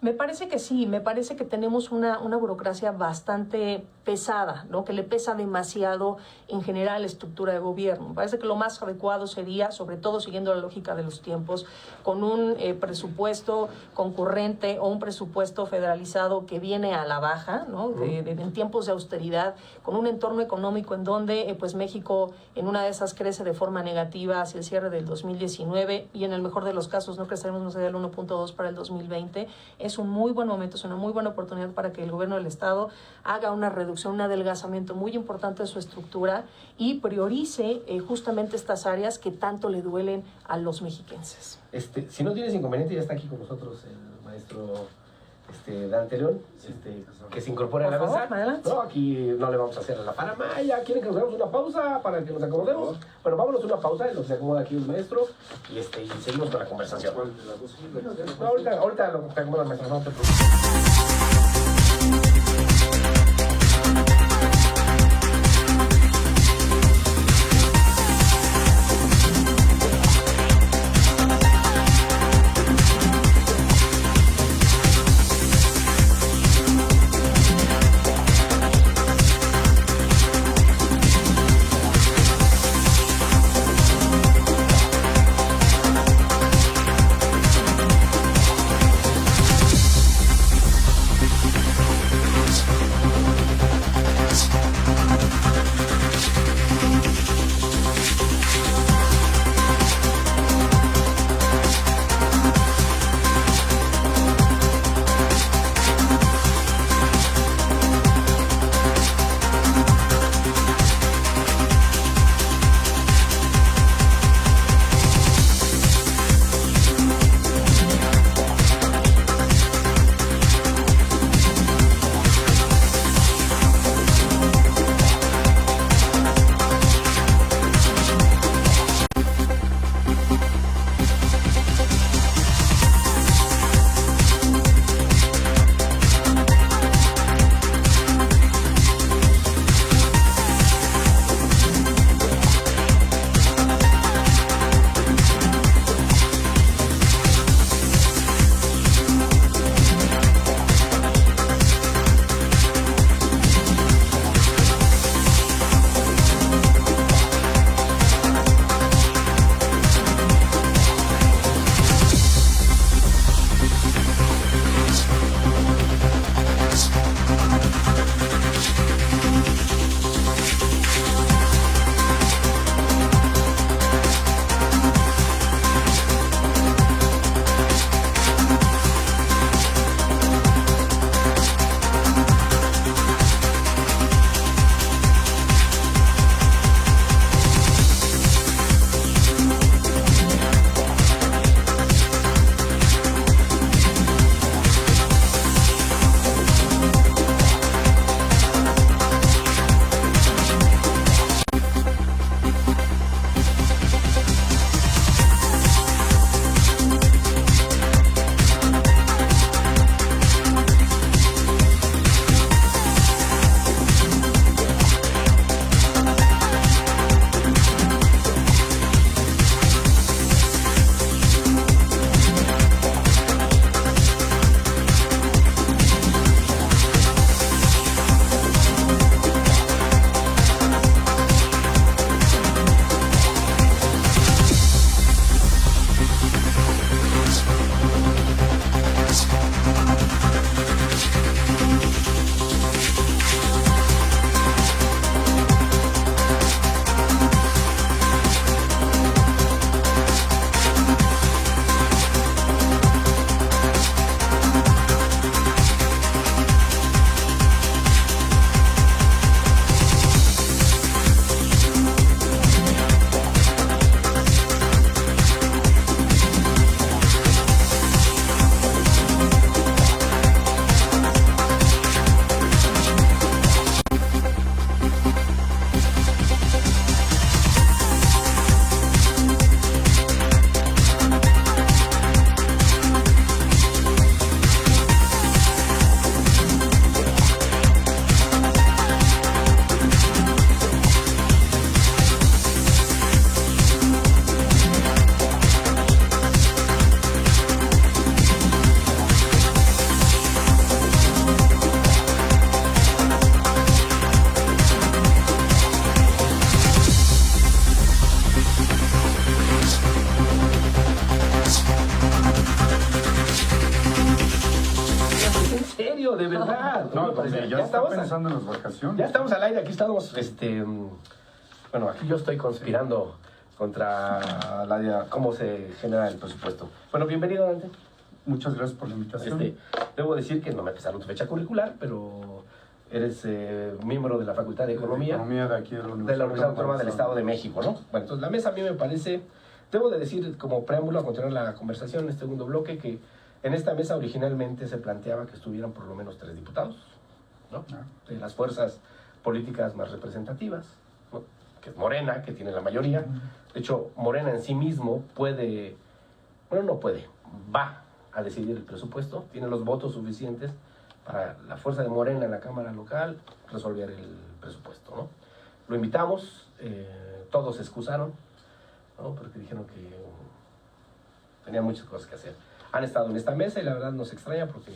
Me parece que sí, me parece que tenemos una burocracia bastante pesada, ¿no? Que le pesa demasiado en general la estructura de gobierno. Me parece que lo más adecuado sería, sobre todo siguiendo la lógica de los tiempos, con un presupuesto concurrente o un presupuesto federalizado que viene a la baja, ¿no? En tiempos de austeridad, con un entorno económico en donde pues México en una de esas crece de forma negativa hacia el cierre del 2019 y en el mejor de los casos no creceremos más allá del 1.2 para el 2020. Es un muy buen momento, es una muy buena oportunidad para que el gobierno del Estado haga una reducción, un adelgazamiento muy importante de su estructura y priorice justamente estas áreas que tanto le duelen a los mexiquenses. Si no tienes inconveniente, ya está aquí con nosotros el maestro Dante León, que se incorpora a la mesa. No, aquí no le vamos a hacer la paramaya. ¿Quieren que nos hagamos una pausa para que nos acomodemos? Bueno, vámonos a una pausa en lo que se acomoda aquí el maestro y seguimos con la conversación. No, ahorita lo que acomoda el maestro, no te preocupes. no, ya estamos pensando en las vacaciones. Ya estamos al aire, aquí estamos, bueno, aquí yo estoy conspirando contra cómo se genera el presupuesto. Bueno, bienvenido, Dante. Muchas gracias por la invitación. Debo decir que no me pesaron tu fecha curricular, pero eres miembro de la Facultad de Economía. De aquí de la Universidad Autónoma del Estado de México, ¿no? Bueno, entonces la mesa a mí me parece, debo de decir como preámbulo a continuar la conversación en este segundo bloque, que en esta mesa originalmente se planteaba que estuvieran por lo menos 3 diputados, ¿no? De las fuerzas políticas más representativas, ¿no? Que es Morena, que tiene la mayoría. De hecho, Morena en sí mismo va a decidir el presupuesto, tiene los votos suficientes para la fuerza de Morena en la Cámara local resolver el presupuesto, ¿no? Lo invitamos, todos se excusaron, ¿no? Porque dijeron que tenían muchas cosas que hacer. Han estado en esta mesa y la verdad nos extraña porque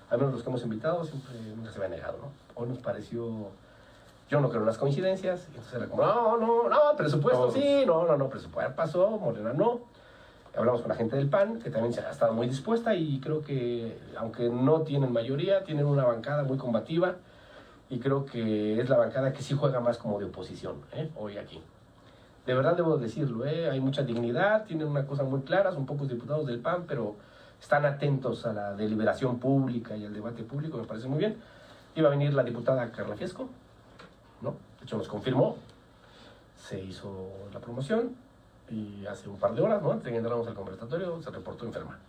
al menos los que hemos invitado siempre se había negado, ¿no? Hoy nos pareció, yo no creo en las coincidencias, y entonces era como, no, presupuesto sí, no, presupuesto pasó, Morena no. Hablamos con la gente del PAN, que también se ha estado muy dispuesta y creo que, aunque no tienen mayoría, tienen una bancada muy combativa y creo que es la bancada que sí juega más como de oposición, hoy aquí. De verdad debo decirlo, hay mucha dignidad, tienen una cosa muy clara, son pocos diputados del PAN, pero están atentos a la deliberación pública y al debate público, me parece muy bien. Iba a venir la diputada Carla Fiesco, ¿no? De hecho nos confirmó, se hizo la promoción. Y hace un par de horas, ¿no? Antes de que entráramos al conversatorio, se reportó enferma,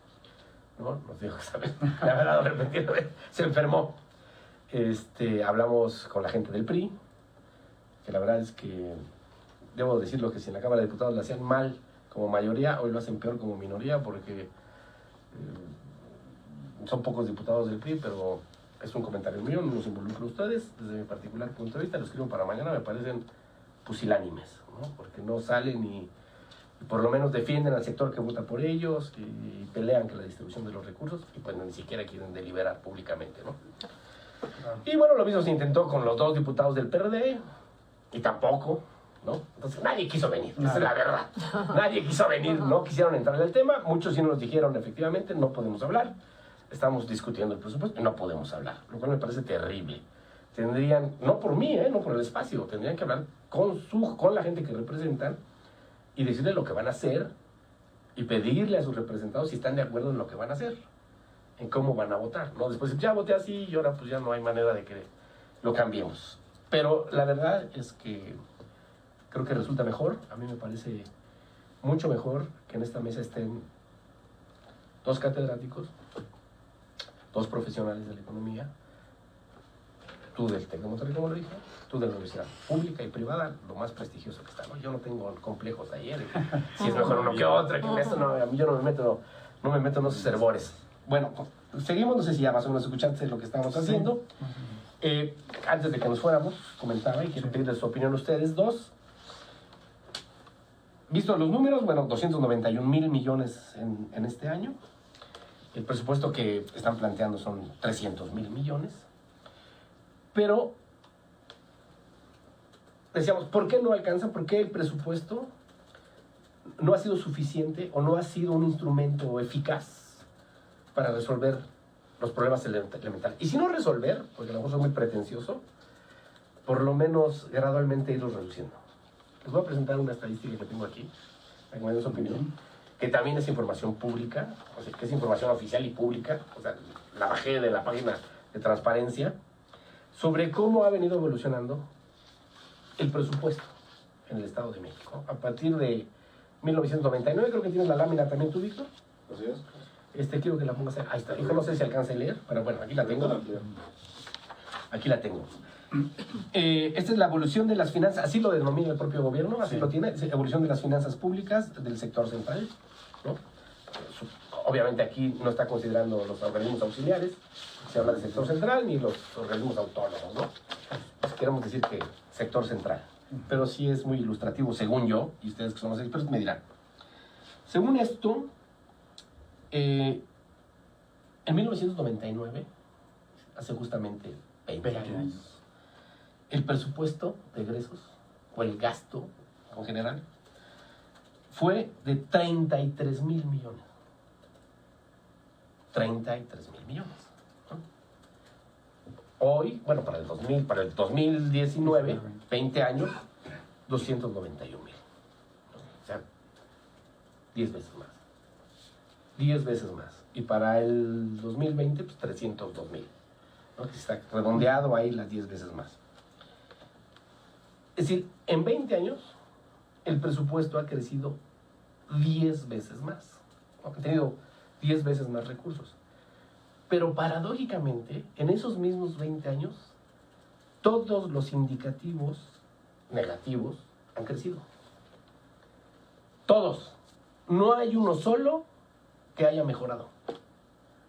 ¿no? Nos dijo, ¿sabes? La verdad, repentinamente, se enfermó. Hablamos con la gente del PRI, que la verdad es que, debo decirlo, que si en la Cámara de Diputados lo hacían mal como mayoría, hoy lo hacen peor como minoría, porque son pocos diputados del PRI, pero es un comentario mío, no nos involucro a ustedes, desde mi particular punto de vista, lo escribo para mañana, me parecen pusilánimes, ¿no? Porque no salen y por lo menos defienden al sector que vota por ellos y pelean que la distribución de los recursos y pues ni siquiera quieren deliberar públicamente, ¿no? Y bueno, lo mismo se intentó con los 2 diputados del PRD y tampoco, ¿no? Entonces nadie quiso venir, esa es la verdad. Nadie quiso venir, no quisieron entrar en el tema, muchos sí nos dijeron efectivamente no podemos hablar, estamos discutiendo el presupuesto y no podemos hablar, lo cual me parece terrible. Tendrían, no por mí, no por el espacio, tendrían que hablar con la gente que representan y decirle lo que van a hacer y pedirle a sus representados si están de acuerdo en lo que van a hacer, en cómo van a votar, ¿no? Después ya voté así y ahora pues ya no hay manera de que lo cambiemos. Pero la verdad es que creo que resulta mejor, a mí me parece mucho mejor que en esta mesa estén 2 catedráticos, 2 profesionales de la economía, tú del TEC de Monterrey, como lo dije, tú de la universidad pública y privada, lo más prestigioso que está, ¿no? Yo no tengo complejos ayer, si es mejor uno que otro, que esto, no, a mí yo no me meto en esos hervores. Bueno, seguimos, no sé si ya más o menos escuchaste lo que estábamos haciendo. Antes de que nos fuéramos, comentaba y quiero pedirles su opinión a ustedes 2. Visto los números, bueno, 291,000 millones en este año. El presupuesto que están planteando son 300,000 millones. Pero decíamos, ¿por qué no alcanza? ¿Por qué el presupuesto no ha sido suficiente o no ha sido un instrumento eficaz para resolver los problemas elementales? Y si no resolver, porque a lo mejor soy muy pretencioso, por lo menos gradualmente irlos reduciendo. Les voy a presentar una estadística que tengo aquí, para que me den su opinión, que también es información pública, o sea, que es información oficial y pública, o sea, la bajé de la página de transparencia, sobre cómo ha venido evolucionando el presupuesto en el Estado de México. A partir de 1999, creo que tienes la lámina también tú, Víctor. Así es. Quiero que la pongas ahí. Está. Hijo, no sé si alcanza a leer, pero bueno, aquí la tengo. Aquí la tengo. Esta es la evolución de las finanzas, así lo denomina el propio gobierno, así lo tiene, evolución de las finanzas públicas del sector central, ¿no? Obviamente aquí no está considerando los organismos auxiliares, se habla del sector central, ni los organismos autónomos, ¿no? Pues queremos decir que sector central, pero sí es muy ilustrativo, según yo, y ustedes que son los expertos me dirán. Según esto, en 1999, hace justamente 20 años, el presupuesto de egresos, o el gasto en general, fue de 33,000 millones. 33,000 millones. ¿No? hoy, bueno, para el 2019, 20 años, 291,000. O sea, 10 veces más. 10 veces más. Y para el 2020, pues 302,000. ¿No? Que está redondeado ahí las 10 veces más. Es decir, en 20 años, el presupuesto ha crecido 10 veces más. ¿No? Ha tenido 10 veces más recursos. Pero paradójicamente, en esos mismos 20 años, todos los indicativos negativos han crecido. Todos. No hay uno solo que haya mejorado.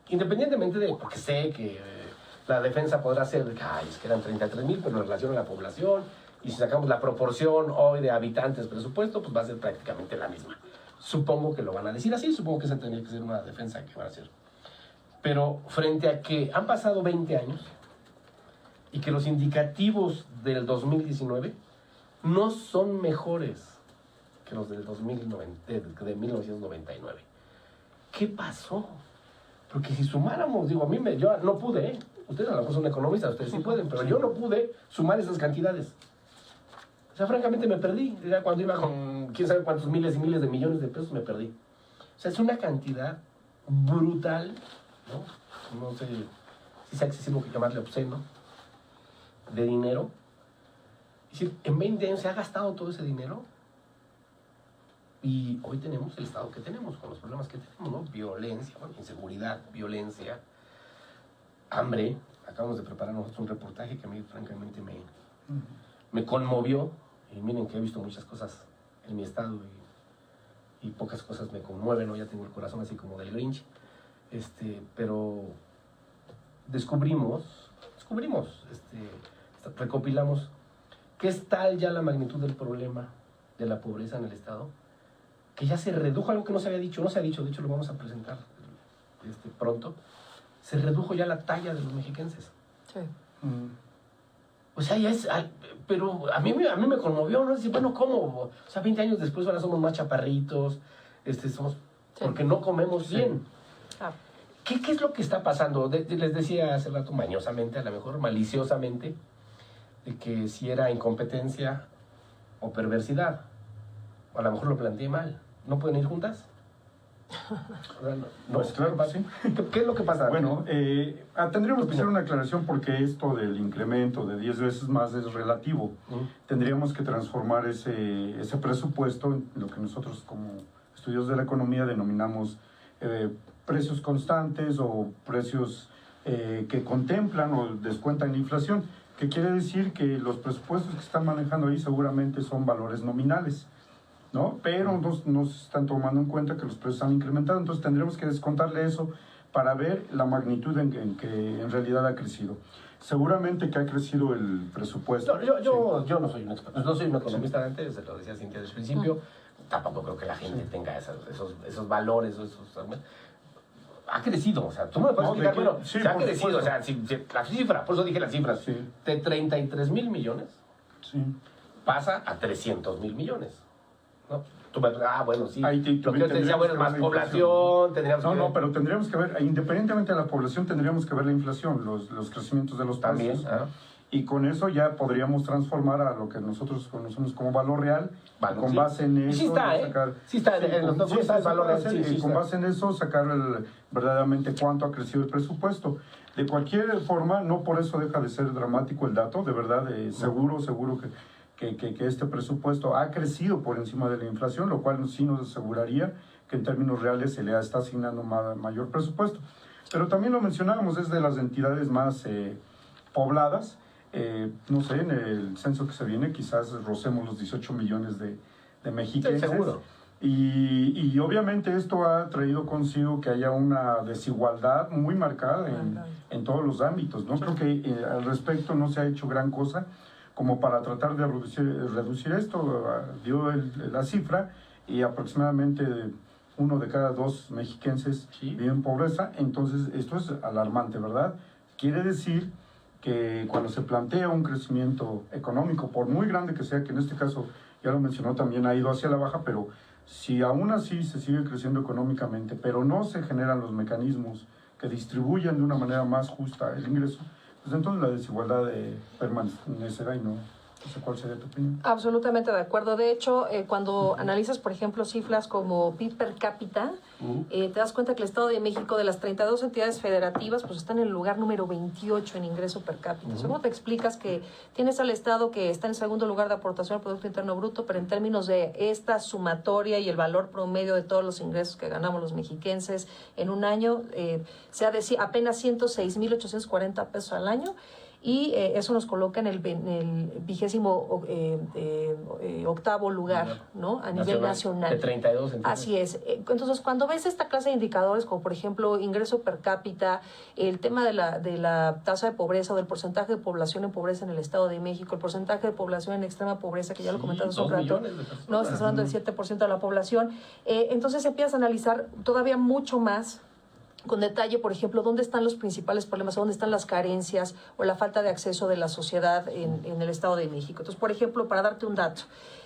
Independientemente de, porque sé que la defensa podrá ser, es que eran 33,000, pero en relación a la población, y si sacamos la proporción hoy de habitantes presupuesto, pues va a ser prácticamente la misma. Supongo que lo van a decir así, supongo que esa tendría que ser una defensa que van a hacer. Pero frente a que han pasado 20 años y que los indicativos del 2019 no son mejores que los del de 1999. ¿Qué pasó? Porque si sumáramos, digo, yo no pude, ustedes a lo mejor son economistas, ustedes sí pueden, pero yo no pude sumar esas cantidades. O sea, francamente me perdí. Ya cuando iba con quién sabe cuántos miles y miles de millones de pesos, me perdí. O sea, es una cantidad brutal, ¿no? No sé si sea excesivo que llamarle obsceno, de dinero. Es decir, en 20 años se ha gastado todo ese dinero y hoy tenemos el estado que tenemos, con los problemas que tenemos, ¿no? Violencia, inseguridad, violencia, hambre. Acabamos de preparar nosotros un reportaje que a mí francamente me conmovió. Y miren que he visto muchas cosas en mi estado y pocas cosas me conmueven, ¿no? Ya tengo el corazón así como del Grinch. Pero descubrimos, recopilamos que es tal ya la magnitud del problema de la pobreza en el estado que ya se redujo, algo que no se ha dicho, de hecho lo vamos a presentar pronto, se redujo ya la talla de los mexiquenses. Sí. O sea, ya es, pero a mí me conmovió, ¿no? Decir, bueno, ¿cómo? O sea, 20 años después ahora somos más chaparritos, porque no comemos bien. Ah. ¿Qué es lo que está pasando? Les decía hace rato mañosamente, a lo mejor maliciosamente, de que si era incompetencia o perversidad. O a lo mejor lo planteé mal. ¿No pueden ir juntas? O sea, pues claro, sí. ¿Qué es lo que pasa? Bueno, tendríamos que hacer una aclaración porque esto del incremento de 10 veces más es relativo. Tendríamos que transformar ese presupuesto en lo que nosotros como estudiosos de la economía denominamos precios constantes o precios que contemplan o descuentan la inflación, que quiere decir que los presupuestos que están manejando ahí seguramente son valores nominales, ¿no? Pero no se están tomando en cuenta que los precios han incrementado, entonces tendremos que descontarle eso para ver la magnitud en que en realidad ha crecido. Seguramente que ha crecido el presupuesto. No, yo no soy un experto, no soy un economista antes, se lo decía Cintia desde el principio, tampoco creo que la gente tenga esos valores, ha crecido, o sea, tú me puedes explicar, bueno, sí, se ha crecido, o sea, la cifra, por eso dije las cifras, de 33,000 millones pasa a 300,000 millones, ¿no? Tú me bueno, sí, lo que yo te decía, bueno, más población, tendríamos que ver. No, pero tendríamos que ver, independientemente de la población, tendríamos que ver la inflación, los crecimientos de los precios. También, y con eso ya podríamos transformar a lo que nosotros conocemos como valor real, con base en eso... Sí está, sacar, sí está, en los documentos está el valor real. Con base en eso sacar verdaderamente cuánto ha crecido el presupuesto. De cualquier forma, no por eso deja de ser dramático el dato, de verdad, seguro que este presupuesto ha crecido por encima de la inflación, lo cual sí nos aseguraría que en términos reales se le está asignando mayor presupuesto. Pero también lo mencionábamos, es de las entidades más pobladas. No sé, en el censo que se viene quizás rocemos los 18 millones de mexicanos. Sí, seguro. Y obviamente esto ha traído consigo que haya una desigualdad muy marcada en todos los ámbitos, ¿no? Creo que al respecto no se ha hecho gran cosa como para tratar de reducir esto. Dio la cifra y aproximadamente 1 de cada 2 mexiquenses vive en pobreza. Entonces esto es alarmante, ¿verdad? Quiere decir que cuando se plantea un crecimiento económico, por muy grande que sea, que en este caso, ya lo mencionó, también ha ido hacia la baja, pero si aún así se sigue creciendo económicamente, pero no se generan los mecanismos que distribuyan de una manera más justa el ingreso, pues entonces la desigualdad permanecerá y no sé cuál sería tu opinión. Absolutamente de acuerdo. De hecho, cuando analizas, por ejemplo, cifras como PIB per cápita, te das cuenta que el Estado de México, de las 32 entidades federativas, pues está en el lugar número 28 en ingreso per cápita. ¿Cómo te explicas que tienes al Estado que está en segundo lugar de aportación al Producto Interno Bruto, pero en términos de esta sumatoria y el valor promedio de todos los ingresos que ganamos los mexiquenses en un año, sea de apenas 106,840 pesos al año? Y eso nos coloca en el 28º lugar, ¿no? A nivel nacional. De 32. Entonces. Así es. Entonces, cuando ves esta clase de indicadores, como por ejemplo ingreso per cápita, el tema de la tasa de pobreza o del porcentaje de población en pobreza en el Estado de México, el porcentaje de población en extrema pobreza, que ya lo comentaste hace un rato, no, estás hablando del 7% de la población, entonces empiezas a analizar todavía mucho más con detalle, por ejemplo, dónde están los principales problemas, dónde están las carencias o la falta de acceso de la sociedad en el Estado de México. Entonces, por ejemplo, para darte un dato,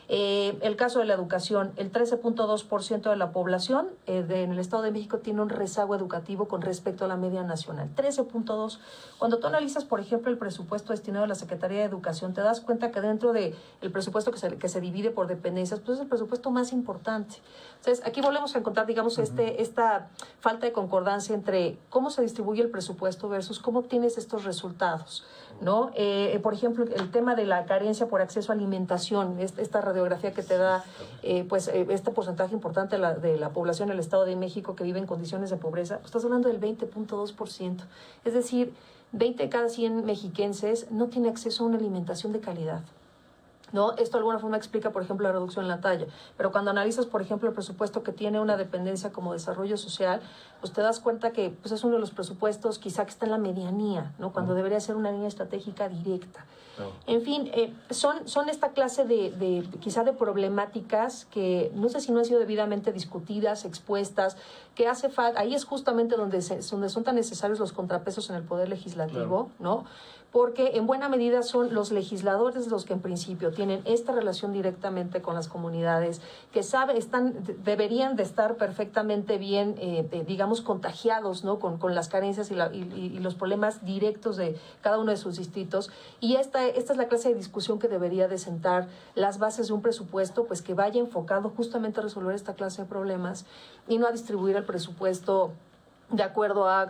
el caso de la educación, el 13.2% de la población en el Estado de México tiene un rezago educativo con respecto a la media nacional. 13.2%. Cuando tú analizas, por ejemplo, el presupuesto destinado a la Secretaría de Educación, te das cuenta que dentro del presupuesto que se divide por dependencias, pues es el presupuesto más importante. Entonces, aquí volvemos a encontrar, digamos, esta falta de concordancia entre cómo se distribuye el presupuesto versus cómo obtienes estos resultados, ¿no? Por ejemplo, el tema de la carencia por acceso a alimentación, esta radiografía que te da este porcentaje importante de la población en el Estado de México que vive en condiciones de pobreza, pues estás hablando del 20.2%. Es decir, 20 de cada 100 mexiquenses no tiene acceso a una alimentación de calidad, ¿no? Esto de alguna forma explica, por ejemplo, la reducción en la talla. Pero cuando analizas, por ejemplo, el presupuesto que tiene una dependencia como desarrollo social, pues te das cuenta que pues, es uno de los presupuestos quizá que está en la medianía, ¿no? Cuando debería ser una línea estratégica directa. En fin, son esta clase quizá de problemáticas que no sé si no han sido debidamente discutidas, expuestas, que hace falta. Ahí es justamente donde son tan necesarios los contrapesos en el Poder Legislativo, ¿no? Porque en buena medida son los legisladores los que en principio tienen esta relación directamente con las comunidades, que deberían de estar perfectamente bien, digamos, contagiados, ¿no? con las carencias y los problemas directos de cada uno de sus distritos. Y esta es la clase de discusión que debería de sentar las bases de un presupuesto, pues que vaya enfocado justamente a resolver esta clase de problemas y no a distribuir el presupuesto de acuerdo a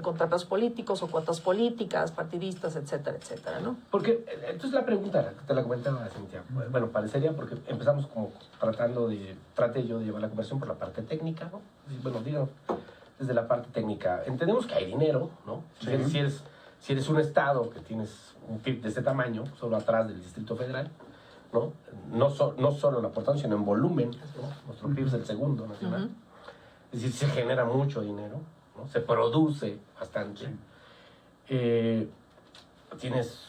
contratos políticos o cuotas políticas, partidistas, etcétera, etcétera, ¿no? Porque, entonces la pregunta, te la comentaba Cintia, bueno, parecería porque empezamos como traté yo de llevar la conversación por la parte técnica, ¿no? Bueno, digamos, desde la parte técnica, entendemos que hay dinero, ¿no? Sí. Si eres un estado que tienes un PIB de este tamaño, solo atrás del Distrito Federal, ¿no? No solo en aportación, sino en volumen, ¿no? Nuestro PIB es el segundo nacional. Es decir, se genera mucho dinero, ¿no? Se produce bastante. Sí. Tienes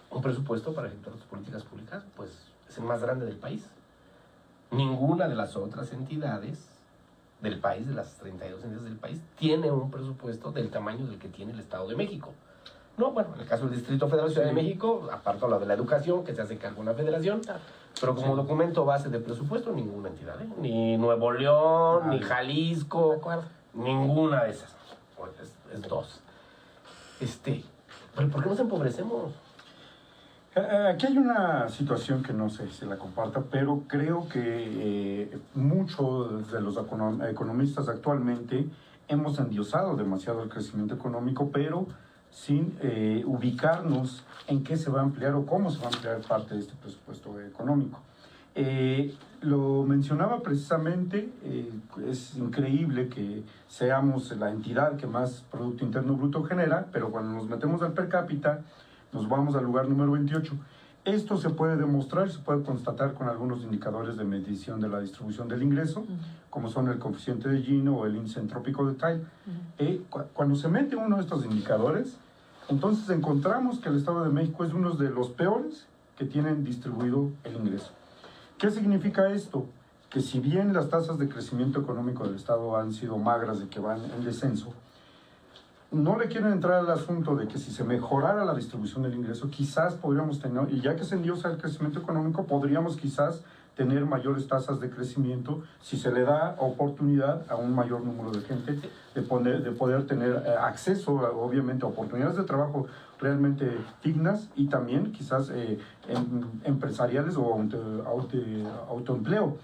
un presupuesto para ejecutar tus políticas públicas, pues es el más grande del país. Ninguna de las otras entidades del país, de las 32 entidades del país, tiene un presupuesto del tamaño del que tiene el Estado de México. No, bueno, en el caso del Distrito Federal, Ciudad de México, aparte la de la educación, que se hace cargo una federación, pero como documento base de presupuesto, ninguna entidad, ni Nuevo León, ni Jalisco, ninguna de esas. Bueno, es dos. ¿Pero por qué nos empobrecemos? Aquí hay una situación que no sé si la comparta, pero creo que muchos de los economistas actualmente hemos endiosado demasiado el crecimiento económico, pero sin ubicarnos en qué se va a emplear o cómo se va a emplear parte de este presupuesto económico. Lo mencionaba precisamente, es increíble que seamos la entidad que más Producto Interno Bruto genera, pero cuando nos metemos al per cápita, nos vamos al lugar número 28. Esto se puede demostrar, se puede constatar con algunos indicadores de medición de la distribución del ingreso, como son el coeficiente de Gini o el índice entrópico de Theil. Cuando se mete uno de estos indicadores, entonces encontramos que el Estado de México es uno de los peores que tienen distribuido el ingreso. ¿Qué significa esto? Que si bien las tasas de crecimiento económico del Estado han sido magras, de que van en descenso, no le quieren entrar al asunto de que si se mejorara la distribución del ingreso, quizás podríamos tener, y ya que se endiosa el crecimiento económico, podríamos quizás tener mayores tasas de crecimiento si se le da oportunidad a un mayor número de gente de poder tener acceso, obviamente, a oportunidades de trabajo realmente dignas y también quizás empresariales o autoempleo.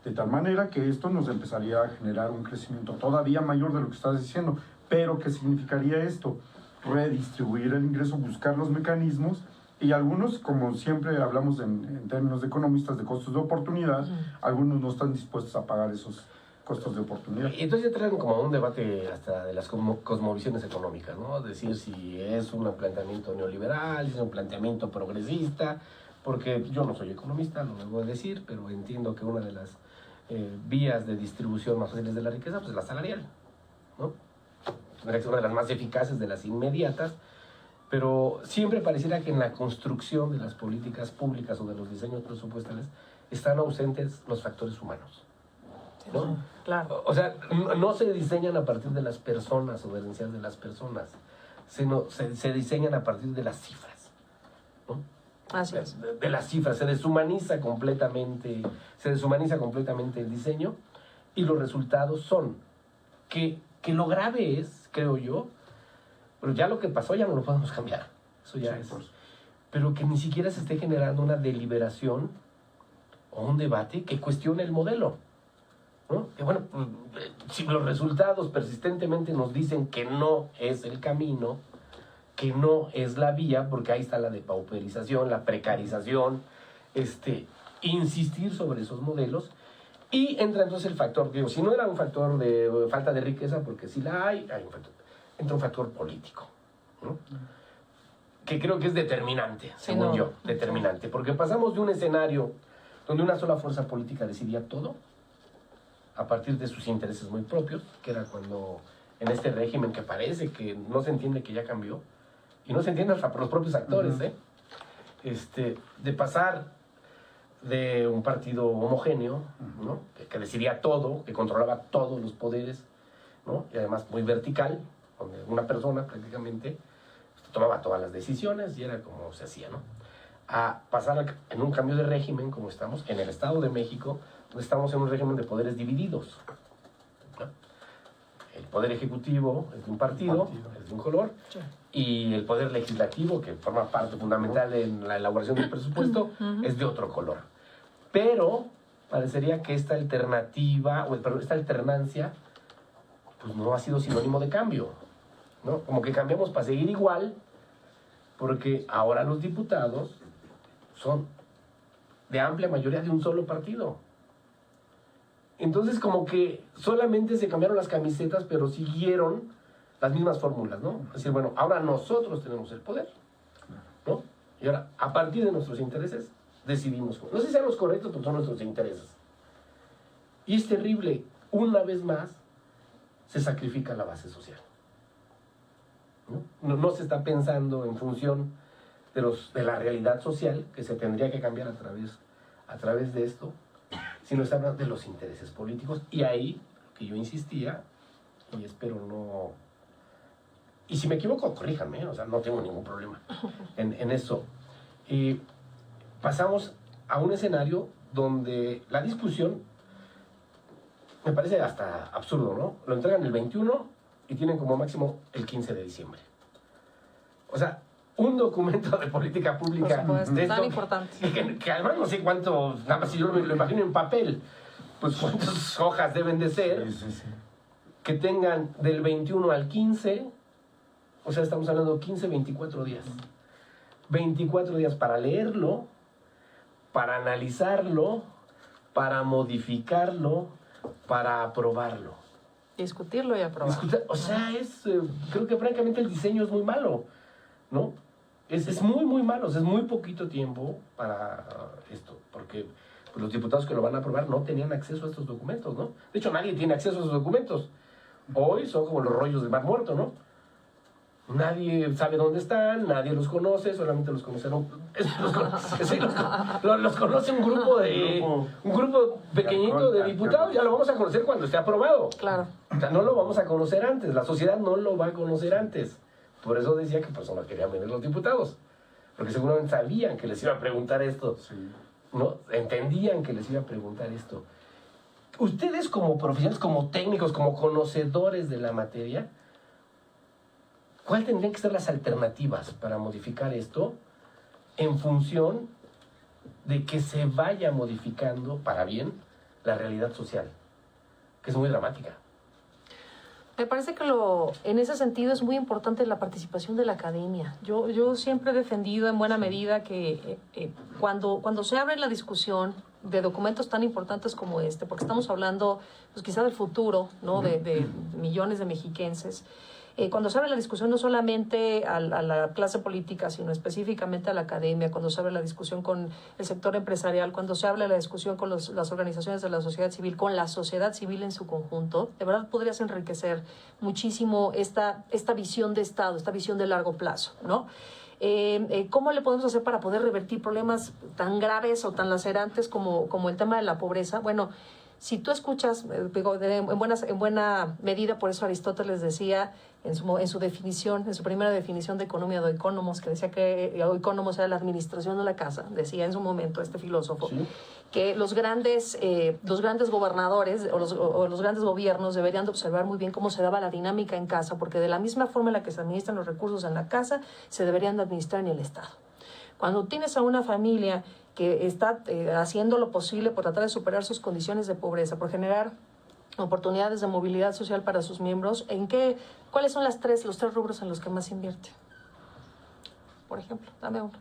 De tal manera que esto nos empezaría a generar un crecimiento todavía mayor de lo que estás diciendo. Pero, ¿qué significaría esto? Redistribuir el ingreso, buscar los mecanismos, y algunos, como siempre hablamos en términos de economistas, de costos de oportunidad, algunos no están dispuestos a pagar esos costos de oportunidad. Y entonces ya traen como un debate hasta de las cosmovisiones económicas, ¿no? Es decir, si es un planteamiento neoliberal, si es un planteamiento progresista, porque yo no soy economista, no me voy a decir, pero entiendo que una de las vías de distribución más fáciles de la riqueza pues, es la salarial, ¿no? Tendría que ser una de las más eficaces, de las inmediatas, pero siempre pareciera que en la construcción de las políticas públicas o de los diseños presupuestales están ausentes los factores humanos, ¿no? Claro. O sea, no se diseñan a partir de las personas o de las necesidades de las personas, sino se diseñan a partir de las cifras, ¿no? Así es. De las cifras, se deshumaniza completamente el diseño y los resultados son que lo grave es, creo yo, pero ya lo que pasó ya no lo podemos cambiar, eso ya es, pero que ni siquiera se esté generando una deliberación o un debate que cuestione el modelo, ¿no? Que bueno, si los resultados persistentemente nos dicen que no es el camino, que no es la vía, porque ahí está la depauperización, la precarización, insistir sobre esos modelos, y entra entonces el factor, digo, si no era un factor de falta de riqueza, porque sí la hay un factor, entra un factor político, ¿no? Que creo que es determinante, según yo, determinante, porque pasamos de un escenario donde una sola fuerza política decidía todo, a partir de sus intereses muy propios, que era cuando en este régimen que parece que no se entiende que ya cambió, y no se entiende hasta por los propios actores, de pasar de un partido homogéneo, ¿no? que decidía todo, que controlaba todos los poderes, ¿no? Y además muy vertical, donde una persona prácticamente tomaba todas las decisiones y era como se hacía, ¿no? A pasar en un cambio de régimen, como estamos en el Estado de México, donde estamos en un régimen de poderes divididos, ¿no? El poder ejecutivo es de un partido, es de un color, sí, y el poder legislativo, que forma parte fundamental en la elaboración del presupuesto, es de otro color. Pero parecería que esta alternativa, esta alternancia, pues no ha sido sinónimo de cambio, ¿no? Como que cambiamos para seguir igual, porque ahora los diputados son de amplia mayoría de un solo partido. Entonces como que solamente se cambiaron las camisetas, pero siguieron las mismas fórmulas, ¿no? Es decir, bueno, ahora nosotros tenemos el poder, ¿no? Y ahora, a partir de nuestros intereses, decidimos. No sé si sean los correctos, pero son nuestros intereses. Y es terrible, una vez más, se sacrifica la base social, ¿no? No se está pensando en función de la realidad social que se tendría que cambiar a través de esto, sino se habla de los intereses políticos. Y ahí, que yo insistía, y espero no... Y si me equivoco, corríjanme, o sea, no tengo ningún problema en eso. Pasamos a un escenario donde la discusión me parece hasta absurdo, ¿no? Lo entregan el 21 y tienen como máximo el 15 de diciembre. O sea, un documento de política pública de esto, tan importante. Que además no sé cuánto, nada más si yo lo imagino en papel, pues cuántas hojas deben de ser, que tengan del 21 al 15, o sea, estamos hablando de 15, 24 días. 24 días para leerlo, para analizarlo, para modificarlo, para aprobarlo. Discutirlo y aprobarlo. O sea, creo que francamente el diseño es muy malo, ¿no? Es muy, muy malo. O sea, es muy poquito tiempo para esto, porque pues, los diputados que lo van a aprobar no tenían acceso a estos documentos, ¿no? De hecho, nadie tiene acceso a esos documentos. Hoy son como los rollos del Mar Muerto, ¿no? Nadie sabe dónde están, nadie los conoce, solamente los conocen. Los conoce un grupo pequeñito de diputados, ya lo vamos a conocer cuando esté aprobado. Claro. O sea, no lo vamos a conocer antes, la sociedad no lo va a conocer antes. Por eso decía que personas querían venir los diputados, porque seguramente sabían que les iba a preguntar esto. Sí. ¿no? Entendían que les iba a preguntar esto. Ustedes como profesionales, como técnicos, como conocedores de la materia, ¿cuáles tendrían que ser las alternativas para modificar esto en función de que se vaya modificando para bien la realidad social, que es muy dramática? Me parece que en ese sentido es muy importante la participación de la academia. Yo siempre he defendido en buena medida que cuando se abre la discusión de documentos tan importantes como este, porque estamos hablando pues quizá del futuro, ¿no? de millones de mexiquenses, cuando se abre la discusión no solamente a la clase política, sino específicamente a la academia, cuando se abre la discusión con el sector empresarial, cuando se abre la discusión con las organizaciones de la sociedad civil, con la sociedad civil en su conjunto, de verdad podrías enriquecer muchísimo esta visión de Estado, esta visión de largo plazo, ¿no? ¿Cómo le podemos hacer para poder revertir problemas tan graves o tan lacerantes como el tema de la pobreza? Bueno, si tú escuchas, en buena medida, por eso Aristóteles decía en su definición, en su primera definición de economía de Oikonomos, que decía que Oikonomos era la administración de la casa, decía en su momento este filósofo, ¿sí?, que los grandes gobernadores o los grandes gobiernos deberían de observar muy bien cómo se daba la dinámica en casa, porque de la misma forma en la que se administran los recursos en la casa, se deberían de administrar en el Estado. Cuando tienes a una familia que está haciendo lo posible por tratar de superar sus condiciones de pobreza, por generar oportunidades de movilidad social para sus miembros, ¿cuáles son los tres rubros en los que más invierte? Por ejemplo, dame uno.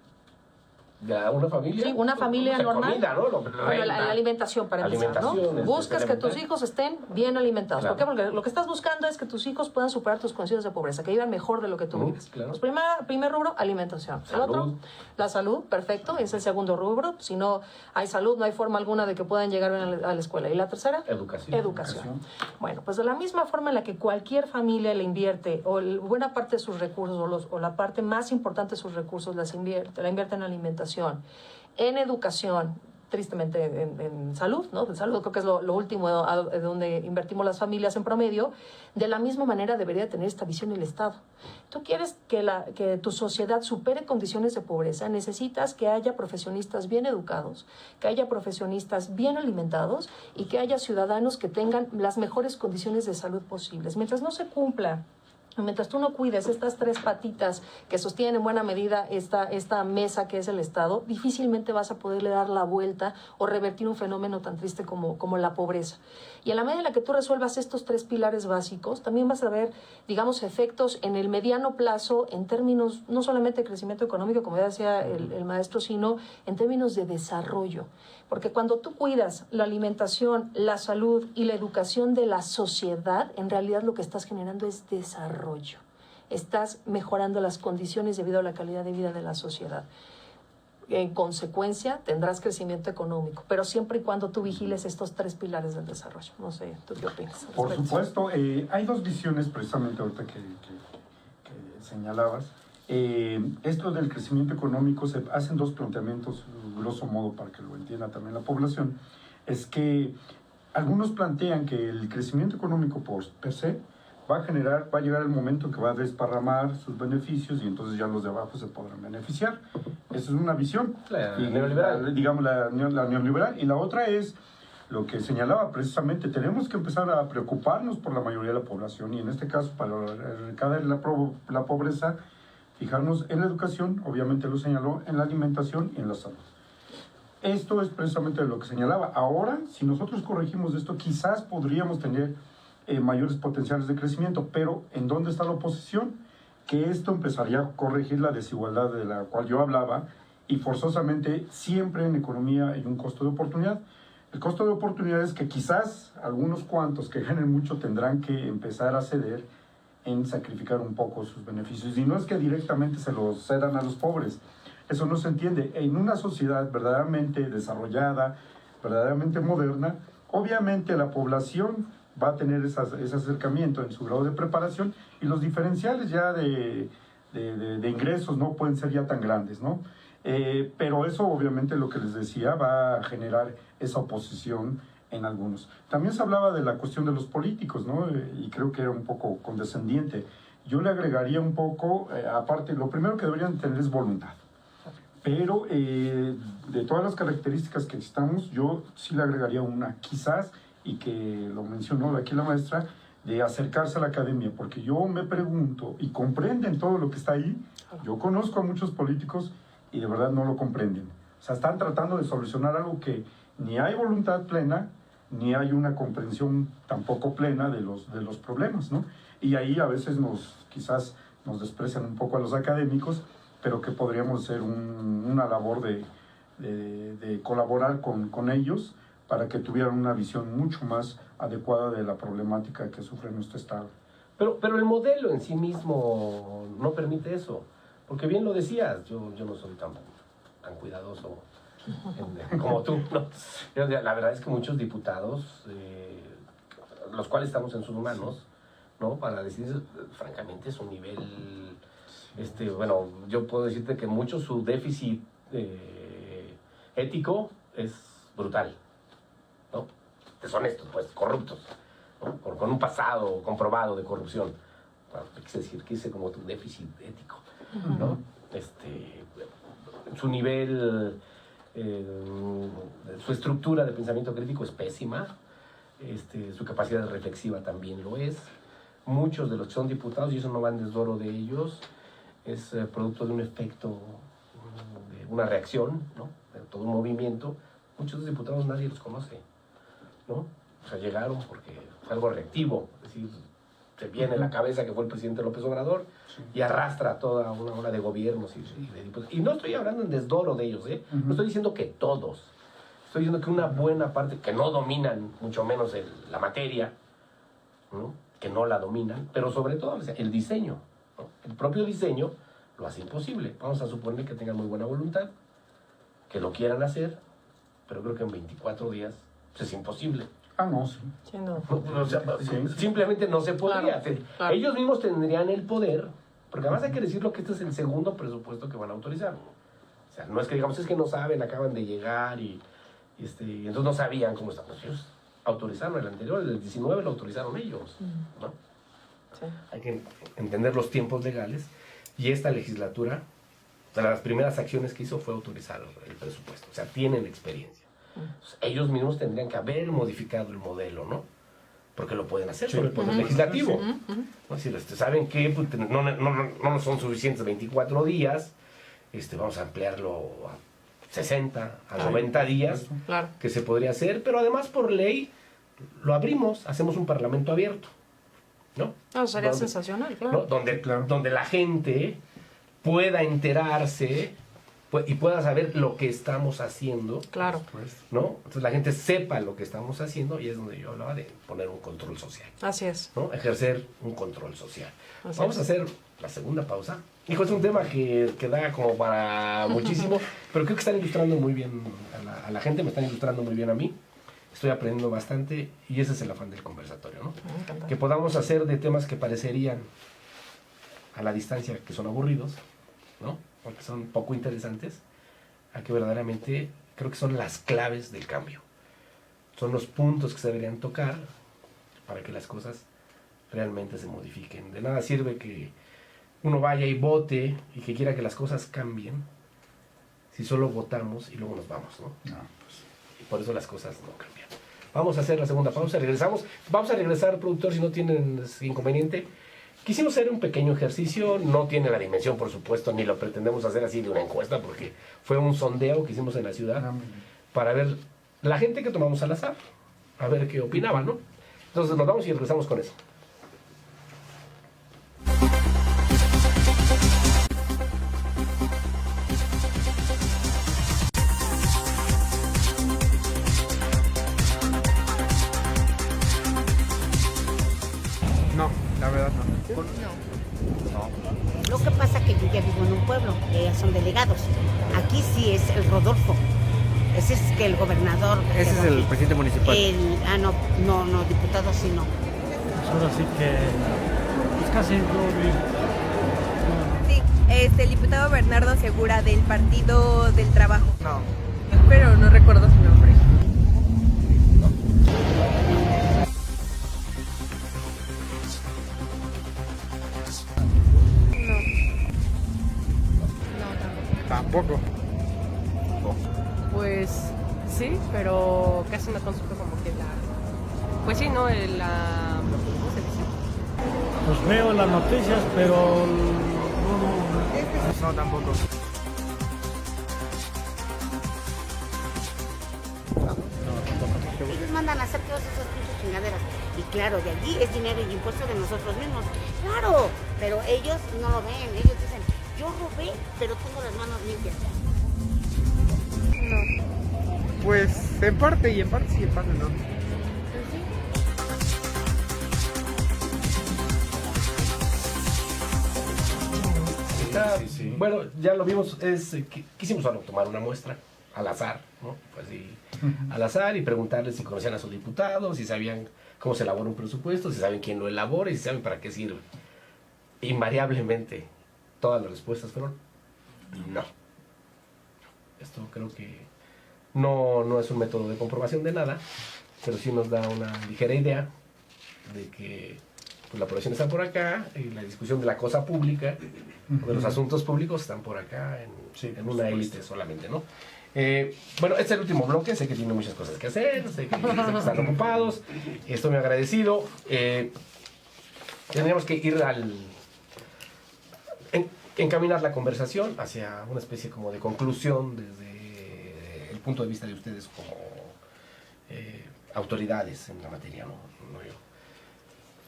¿Ya una familia? Sí, una familia normal. Comida, ¿no? Bueno, la alimentación, para empezar, ¿no? Buscas que tus hijos estén bien alimentados. Claro. ¿Por qué? Porque lo que estás buscando es que tus hijos puedan superar tus condiciones de pobreza, que vivan mejor de lo que tú vives. Claro. Pues primer rubro, alimentación. Salud. El otro, la salud, perfecto, es el segundo rubro. Si no hay salud, no hay forma alguna de que puedan llegar bien a la escuela. ¿Y la tercera? Educación. Bueno, pues de la misma forma en la que cualquier familia le invierte, o buena parte de sus recursos, o la parte más importante de sus recursos la invierte en alimentación, en educación, tristemente en salud, ¿no? En salud creo que es lo último donde invertimos las familias en promedio. De la misma manera debería tener esta visión el Estado. Tú quieres que tu sociedad supere condiciones de pobreza, necesitas que haya profesionistas bien educados, que haya profesionistas bien alimentados y que haya ciudadanos que tengan las mejores condiciones de salud posibles. Mientras no se cumpla, mientras tú no cuides estas tres patitas que sostienen en buena medida esta mesa que es el Estado, difícilmente vas a poderle dar la vuelta o revertir un fenómeno tan triste como la pobreza. Y a la medida en la que tú resuelvas estos tres pilares básicos, también vas a ver, digamos, efectos en el mediano plazo en términos no solamente de crecimiento económico, como ya decía el maestro, sino en términos de desarrollo. Porque cuando tú cuidas la alimentación, la salud y la educación de la sociedad, en realidad lo que estás generando es desarrollo. Estás mejorando las condiciones debido a la calidad de vida de la sociedad. En consecuencia, tendrás crecimiento económico, pero siempre y cuando tú vigiles estos tres pilares del desarrollo. No sé, ¿tú qué opinas? Por supuesto, hay dos visiones precisamente ahorita que señalabas. Esto del crecimiento económico, se hacen dos planteamientos, grosso modo, para que lo entienda también la población. Es que algunos plantean que el crecimiento económico per se va a llegar el momento en que va a desparramar sus beneficios y entonces ya los de abajo se podrán beneficiar. Esa es una visión, neoliberal. Digamos la neoliberal. Y la otra es lo que señalaba precisamente, tenemos que empezar a preocuparnos por la mayoría de la población y en este caso para erradicar la pobreza, fijarnos en la educación, obviamente lo señaló, en la alimentación y en la salud. Esto es precisamente lo que señalaba. Ahora, si nosotros corregimos esto, quizás podríamos tener mayores potenciales de crecimiento, pero ¿en dónde está la oposición? Que esto empezaría a corregir la desigualdad de la cual yo hablaba y forzosamente siempre en economía hay un costo de oportunidad. El costo de oportunidad es que quizás algunos cuantos que ganen mucho tendrán que empezar a ceder en sacrificar un poco sus beneficios. Y no es que directamente se los cedan a los pobres. Eso no se entiende. En una sociedad verdaderamente desarrollada, verdaderamente moderna, obviamente la población va a tener ese acercamiento en su grado de preparación y los diferenciales ya de ingresos no pueden ser ya tan grandes, ¿no? Pero eso obviamente lo que les decía va a generar esa oposición en algunos. También se hablaba de la cuestión de los políticos, ¿no? Y creo que era un poco condescendiente. Yo le agregaría un poco, aparte, lo primero que deberían tener es voluntad. pero de todas las características que necesitamos, yo sí le agregaría una, quizás, y que lo mencionó aquí la maestra, de acercarse a la academia, porque yo me pregunto, y comprenden todo lo que está ahí, yo conozco a muchos políticos y de verdad no lo comprenden. O sea, están tratando de solucionar algo que ni hay voluntad plena, ni hay una comprensión tampoco plena de los problemas, ¿no? Y ahí a veces quizás nos desprecian un poco a los académicos, pero que podríamos hacer una labor de colaborar con ellos para que tuvieran una visión mucho más adecuada de la problemática que sufre nuestro Estado. Pero el modelo en sí mismo no permite eso, porque bien lo decías, yo no soy tan cuidadoso como tú, ¿no? La verdad es que muchos diputados, los cuales estamos en sus manos, ¿no? Para decir, francamente, es un nivel, bueno, yo puedo decirte que mucho su déficit ético es brutal, ¿no? Deshonestos, pues, corruptos, ¿no? Con un pasado comprobado de corrupción. Quise decir que hice como tu déficit ético, ¿no? Su nivel, su estructura de pensamiento crítico es pésima, su capacidad reflexiva también lo es. Muchos de los que son diputados, y eso no va en desdoro de ellos, es producto de un efecto, de una reacción, ¿no? De todo un movimiento. Muchos de los diputados nadie los conoce, ¿no? O sea, llegaron porque fue algo reactivo, es decir, se viene en la cabeza que fue el presidente López Obrador y arrastra toda una ola de gobiernos y de diputados. Y no estoy hablando en desdoro de ellos, ¿eh? No estoy diciendo que todos. Estoy diciendo que una buena parte, que no dominan mucho menos la materia, ¿no? Que no la dominan, pero sobre todo el diseño, ¿no? El propio diseño lo hace imposible. Vamos a suponer que tengan muy buena voluntad, que lo quieran hacer, pero creo que en 24 días pues, es imposible. No, sí. Sí, no. O sea, simplemente no se podría. Claro. Ellos mismos tendrían el poder, porque además hay que decirlo que este es el segundo presupuesto que van a autorizar. O sea, no es que digamos, es que no saben, acaban de llegar y entonces no sabían cómo estaban. Ellos autorizaron el anterior, el 19 lo autorizaron ellos, ¿no? Sí. Hay que entender los tiempos legales y esta legislatura, de las primeras acciones que hizo fue autorizar el presupuesto. O sea, tienen experiencia. Entonces, ellos mismos tendrían que haber modificado el modelo, ¿no? Porque lo pueden hacer sobre el poder legislativo. ¿No? Si saben que pues, no son suficientes 24 días, vamos a ampliarlo a 60, a 90 días, Claro. que se podría hacer, pero además por ley lo abrimos, hacemos un parlamento abierto, ¿no? Sería sensacional, claro. ¿no? Donde la gente pueda enterarse y pueda saber lo que estamos haciendo, Claro. ¿no? Entonces la gente sepa lo que estamos haciendo y es donde yo hablaba de poner un control social, Así es. ¿no? Ejercer un control social. Así Vamos es. a hacer la segunda pausa. Hijo, es un tema que da como para muchísimo, pero creo que están ilustrando muy bien a la gente, me están ilustrando muy bien a mí. Estoy aprendiendo bastante y ese es el afán del conversatorio, ¿no? Me encanta. Que podamos hacer de temas que parecerían a la distancia que son aburridos, ¿no? Porque son poco interesantes, a que verdaderamente creo que son las claves del cambio. Son los puntos que se deberían tocar para que las cosas realmente se modifiquen. De nada sirve que uno vaya y vote y que quiera que las cosas cambien si solo votamos y luego nos vamos, ¿no? Y por eso las cosas no cambian. Vamos a hacer la segunda pausa, regresamos. Vamos a regresar, productor, si no tienen inconveniente. Quisimos hacer un pequeño ejercicio, no tiene la dimensión, por supuesto, ni lo pretendemos hacer así de una encuesta, porque fue un sondeo que hicimos en la ciudad para ver la gente que tomamos al azar, a ver qué opinaba, ¿no? Entonces nos vamos y regresamos con eso. No, la verdad no. Lo que pasa es que yo ya vivo en un pueblo, ellas son delegados. Aquí sí es el Rodolfo. Ese es que el gobernador. Ese es el presidente municipal. No, diputado sí no. Pues ahora sí que es casi lo mismo. Sí, el diputado Bernardo Segura del Partido del Trabajo. No. Pero no recuerdo su nombre. Tampoco. sí, pero casi no consulto como que pues sí, ¿no? ¿Cómo se dice? Pues veo las noticias, pero No, tampoco. Ellos mandan a hacer todas esas pinches chingaderas. Y claro, de allí es dinero y impuesto de nosotros mismos. Claro, pero ellos no lo ven. Ellos dicen, yo robé, pero tengo las manos limpias. No. Pues en parte y en parte sí, en parte no. Sí. Bueno, ya lo vimos, quisimos tomar una muestra al azar, ¿no? Pues sí, al azar y preguntarles si conocían a sus diputados, si sabían cómo se elabora un presupuesto, si saben quién lo elabora y si saben para qué sirve. Invariablemente, todas las respuestas fueron no. Esto creo que no es un método de comprobación de nada, pero sí nos da una ligera idea de que pues, la población está por acá y la discusión de la cosa pública, de los asuntos públicos están por acá en una élite solamente, ¿no? Bueno, este es el último bloque, sé que tiene muchas cosas que hacer, sé que están ocupados, estoy muy agradecido. Tendríamos que ir encaminar la conversación hacia una especie como de conclusión desde el punto de vista de ustedes como autoridades en la materia, ¿no?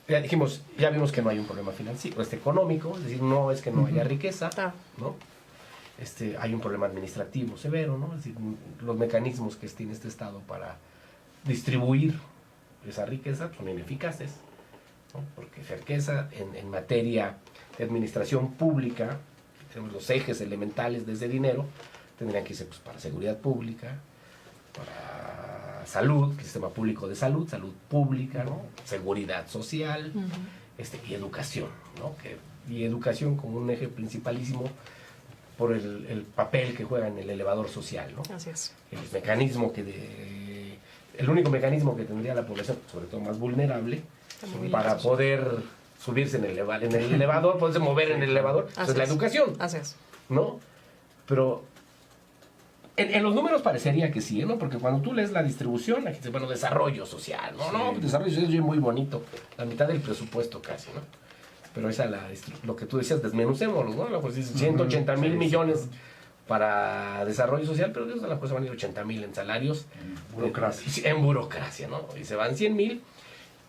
Ya vimos que no hay un problema financiero, económico, es decir, no es que no haya riqueza, ¿no? Hay un problema administrativo severo, ¿no? Es decir, los mecanismos que tiene este Estado para distribuir esa riqueza son ineficaces, ¿no? Porque esa riqueza en materia de administración pública, tenemos los ejes elementales de ese dinero, tendrían que irse pues, para seguridad pública, para salud, el sistema público de salud pública, ¿no? Seguridad social, y educación, ¿no? Y educación como un eje principalísimo por el papel que juega en el elevador social, ¿no? Así es. El único mecanismo que tendría la población, sobre todo más vulnerable, para poder subirse en el elevador, poderse mover en el elevador, es la educación. Así es. ¿No? Pero en los números parecería que sí, ¿no? Porque cuando tú lees la distribución, aquí dice, bueno, desarrollo social, ¿no? Sí. No, desarrollo social es muy bonito, la mitad del presupuesto casi, ¿no? Pero lo que tú decías, desmenucémoslo, ¿no? Pues dice 180 mil millones para desarrollo social, pero de eso la cosa van a ir 80 mil en salarios. En burocracia, ¿no? Y se van 100 mil.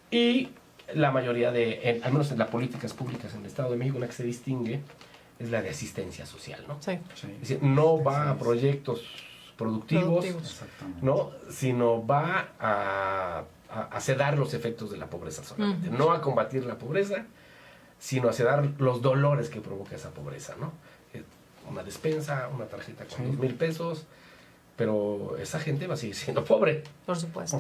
Y la mayoría al menos en las políticas públicas en el Estado de México, una que se distingue es la de asistencia social, ¿no? Sí. Es decir, no va a proyectos productivos. ¿No? Sino va a sedar los efectos de la pobreza solamente. No a combatir la pobreza, sino a sedar los dolores que provoca esa pobreza, ¿no? Una despensa, una tarjeta con 2,000 pesos, pero esa gente va a seguir siendo pobre. Por supuesto.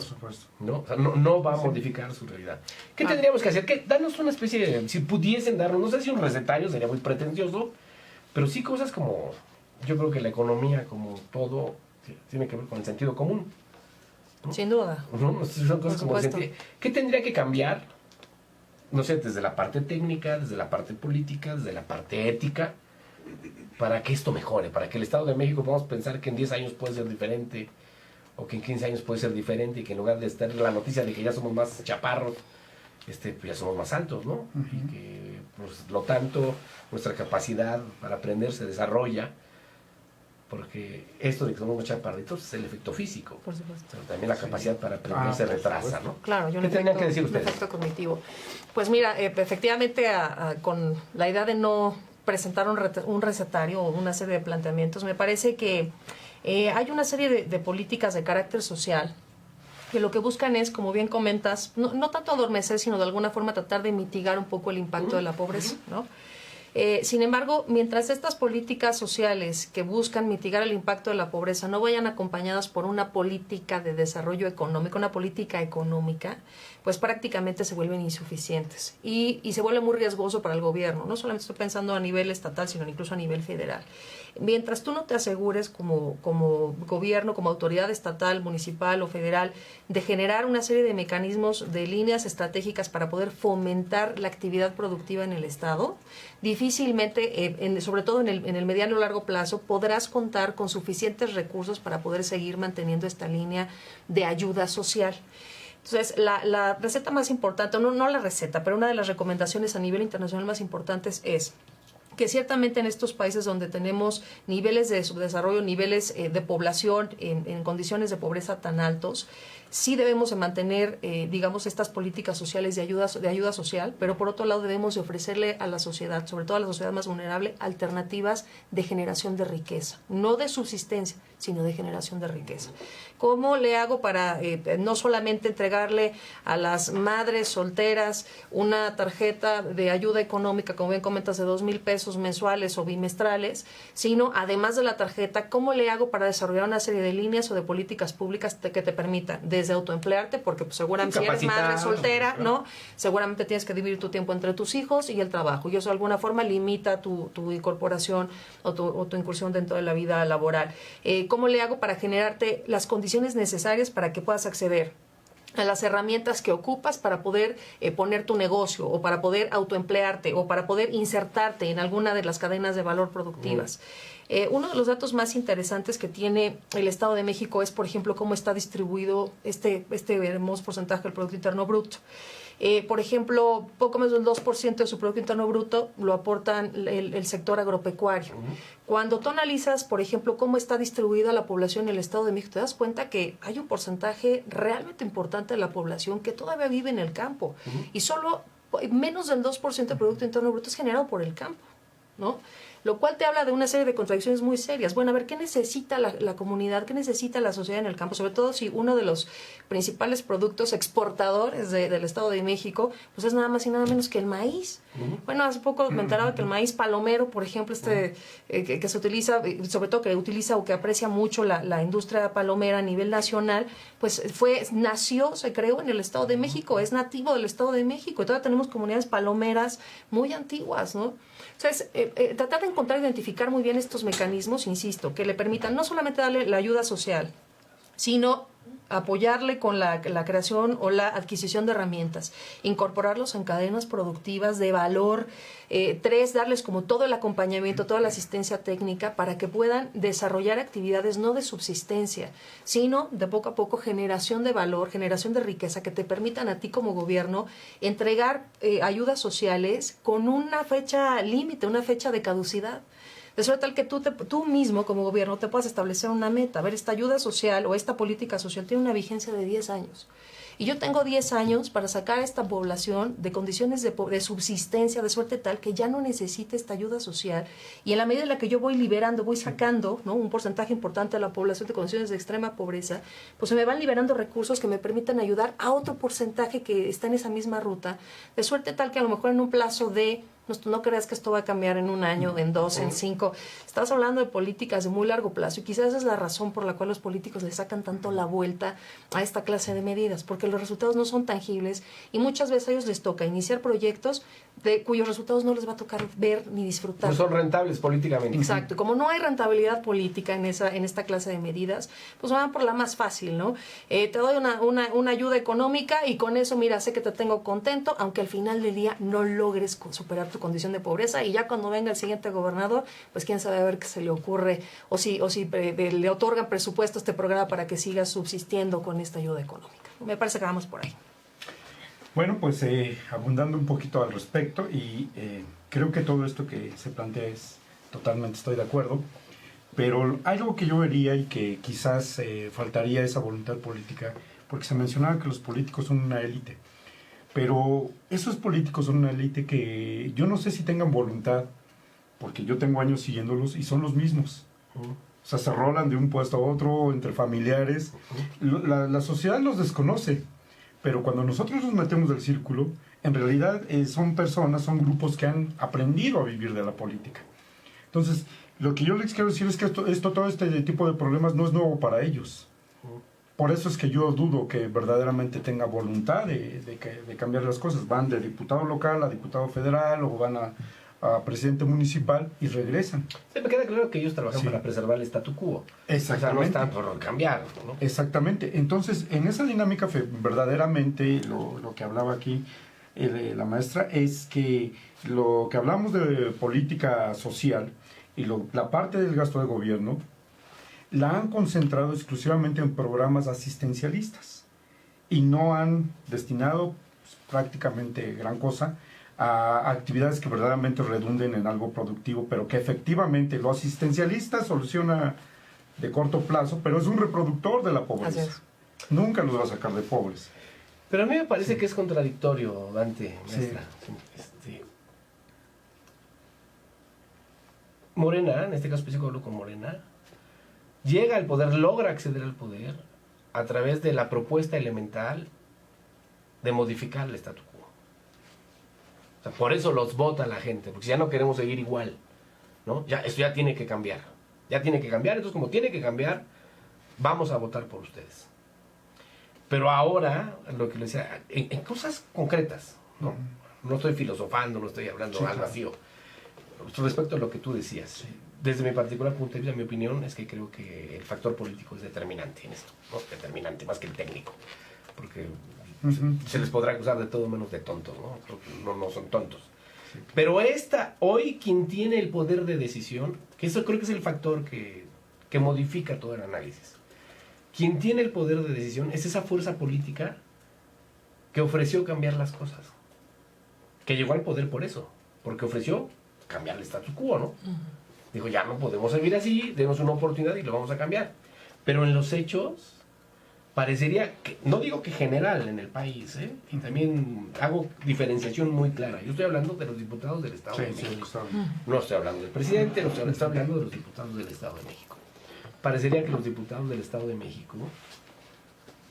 ¿No? O sea, no va a modificar su realidad. ¿Qué tendríamos que hacer? Darnos una especie de, si pudiesen darnos, no sé si un recetario sería muy pretencioso, pero sí cosas como, yo creo que la economía como todo tiene que ver con el sentido común, ¿no? Sin duda. ¿No? Son cosas como ¿qué tendría que cambiar? No sé, desde la parte técnica, desde la parte política, desde la parte ética, para que esto mejore, para que el Estado de México podamos pensar que en 10 años puede ser diferente, o que en 15 años puede ser diferente, y que en lugar de estar la noticia de que ya somos más chaparros, pues ya somos más altos, ¿no? Y que, pues, lo tanto, nuestra capacidad para aprender se desarrolla, porque esto de que somos más chaparritos es el efecto físico. Por supuesto. Pero también la capacidad para aprender se retrasa, ¿no? Claro, ¿Qué tendrían que decir ustedes? Un efecto cognitivo. Pues mira, efectivamente, con la idea de no presentar un recetario o una serie de planteamientos, me parece que hay una serie de políticas de carácter social que lo que buscan es, como bien comentas, no tanto adormecer, sino de alguna forma tratar de mitigar un poco el impacto de la pobreza, ¿no? Sin embargo, mientras estas políticas sociales que buscan mitigar el impacto de la pobreza no vayan acompañadas por una política de desarrollo económico, una política económica, pues prácticamente se vuelven insuficientes y se vuelve muy riesgoso para el gobierno. No solamente estoy pensando a nivel estatal, sino incluso a nivel federal. Mientras tú no te asegures como gobierno, como autoridad estatal, municipal o federal, de generar una serie de mecanismos, de líneas estratégicas para poder fomentar la actividad productiva en el Estado, difícilmente difícilmente, sobre todo en el mediano o largo plazo, podrás contar con suficientes recursos para poder seguir manteniendo esta línea de ayuda social. Entonces, la receta más importante, no la receta, pero una de las recomendaciones a nivel internacional más importantes es que ciertamente en estos países donde tenemos niveles de subdesarrollo, niveles de población en condiciones de pobreza tan altos, sí debemos de mantener, digamos, estas políticas sociales de ayuda social, pero por otro lado debemos de ofrecerle a la sociedad, sobre todo a la sociedad más vulnerable, alternativas de generación de riqueza, no de subsistencia, sino de generación de riqueza. ¿Cómo le hago para no solamente entregarle a las madres solteras una tarjeta de ayuda económica, como bien comentas, de 2,000 pesos mensuales o bimestrales, sino además de la tarjeta, cómo le hago para desarrollar una serie de líneas o de políticas públicas que te permitan desde autoemplearte, porque pues, seguramente si eres madre soltera, ¿no? Seguramente tienes que dividir tu tiempo entre tus hijos y el trabajo, y eso de alguna forma limita tu incorporación o tu incursión dentro de la vida laboral. ¿Cómo le hago para generarte las condiciones necesarias para que puedas acceder a las herramientas que ocupas para poder poner tu negocio o para poder autoemplearte o para poder insertarte en alguna de las cadenas de valor productivas? Uno de los datos más interesantes que tiene el Estado de México es, por ejemplo, cómo está distribuido este hermoso porcentaje del Producto Interno Bruto. Por ejemplo, poco menos del 2% de su Producto Interno Bruto lo aportan el sector agropecuario. Cuando tú analizas, por ejemplo, cómo está distribuida la población en el Estado de México, te das cuenta que hay un porcentaje realmente importante de la población que todavía vive en el campo. Y solo menos del 2% del Producto Interno Bruto es generado por el campo, ¿no? Lo cual te habla de una serie de contradicciones muy serias. Bueno, a ver, ¿qué necesita la comunidad? ¿Qué necesita la sociedad en el campo? Sobre todo si uno de los principales productos exportadores del Estado de México, pues es nada más y nada menos que el maíz. Bueno, hace poco me enteraba que el maíz palomero, por ejemplo, que se utiliza, sobre todo que utiliza o que aprecia mucho la industria palomera a nivel nacional, pues nació, se creó en el Estado de México, es nativo del Estado de México. Y todavía tenemos comunidades palomeras muy antiguas, ¿no? Entonces, tratar de encontrar e identificar muy bien estos mecanismos, insisto, que le permitan no solamente darle la ayuda social, sino apoyarle con la creación o la adquisición de herramientas, incorporarlos en cadenas productivas de valor. 3, darles como todo el acompañamiento, toda la asistencia técnica para que puedan desarrollar actividades no de subsistencia, sino de poco a poco generación de valor, generación de riqueza que te permitan a ti como gobierno entregar ayudas sociales con una fecha límite, una fecha de caducidad. De suerte tal que tú mismo como gobierno te puedas establecer una meta. A ver, esta ayuda social o esta política social tiene una vigencia de 10 años. Y yo tengo 10 años para sacar a esta población de condiciones de subsistencia, de suerte tal que ya no necesite esta ayuda social. Y en la medida en la que yo voy liberando, voy sacando, ¿no?, un porcentaje importante de la población de condiciones de extrema pobreza, pues se me van liberando recursos que me permitan ayudar a otro porcentaje que está en esa misma ruta. De suerte tal que a lo mejor en un plazo de... No creas que esto va a cambiar en 1 año, en 2, en 5. Estás hablando de políticas de muy largo plazo y quizás esa es la razón por la cual los políticos le sacan tanto la vuelta a esta clase de medidas, porque los resultados no son tangibles y muchas veces a ellos les toca iniciar proyectos de cuyos resultados no les va a tocar ver ni disfrutar. No son rentables políticamente. Exacto. Como no hay rentabilidad política en esta clase de medidas, pues van por la más fácil, ¿no? Te doy una ayuda económica y con eso, mira, sé que te tengo contento, aunque al final del día no logres superar tu condición de pobreza, y ya cuando venga el siguiente gobernador, pues quién sabe a ver qué se le ocurre o si le otorgan presupuesto a este programa para que siga subsistiendo con esta ayuda económica. Me parece que vamos por ahí. Bueno, pues abundando un poquito al respecto, y creo que todo esto que se plantea totalmente estoy de acuerdo, pero algo que yo vería y que quizás faltaría esa voluntad política, porque se mencionaba que los políticos son una élite, pero esos políticos son una élite que yo no sé si tengan voluntad, porque yo tengo años siguiéndolos y son los mismos. O sea, se rolan de un puesto a otro, entre familiares. La sociedad los desconoce, pero cuando nosotros nos metemos del círculo, en realidad son personas, son grupos que han aprendido a vivir de la política. Entonces, lo que yo les quiero decir es que todo este tipo de problemas no es nuevo para ellos. Por eso es que yo dudo que verdaderamente tenga voluntad de cambiar las cosas. Van de diputado local a diputado federal o van a presidente municipal y regresan. Sí, me queda claro que ellos trabajan para preservar el statu quo. Exactamente. O sea, no están por cambiar, ¿no? Exactamente. Entonces, en esa dinámica verdaderamente, lo que hablaba aquí, la maestra, es que lo que hablamos de política social y la parte del gasto de gobierno la han concentrado exclusivamente en programas asistencialistas y no han destinado pues, prácticamente gran cosa a actividades que verdaderamente redunden en algo productivo, pero que efectivamente lo asistencialista soluciona de corto plazo, pero es un reproductor de la pobreza. Nunca los va a sacar de pobres. Pero a mí me parece que es contradictorio, Dante, maestra. Morena, en este caso específico hablo con Morena, llega al poder, logra acceder al poder a través de la propuesta elemental de modificar el statu quo. O sea, por eso los vota la gente, porque ya no queremos seguir igual, ¿no? Esto ya tiene que cambiar. Ya tiene que cambiar, entonces como tiene que cambiar, vamos a votar por ustedes. Pero ahora, lo que le decía, en cosas concretas, ¿no? No estoy filosofando, no estoy hablando al vacío. Respecto a lo que tú decías, desde mi particular punto de vista, mi opinión es que creo que el factor político es determinante en esto, ¿no? Determinante más que el técnico, porque se les podrá acusar de todo menos de tontos, ¿no? Creo que no son tontos. Pero hoy quien tiene el poder de decisión, que eso creo que es el factor que modifica todo el análisis. Quien tiene el poder de decisión es esa fuerza política que ofreció cambiar las cosas. Que llegó al poder por eso, porque ofreció cambiar el status quo, ¿no? Dijo, ya no podemos seguir así, denos una oportunidad y lo vamos a cambiar. Pero en los hechos, parecería, que, no digo que general en el país, y también hago diferenciación muy clara. Yo estoy hablando de los diputados del Estado de México. No estoy hablando del presidente, estoy hablando de los diputados del Estado de México. Parecería que los diputados del Estado de México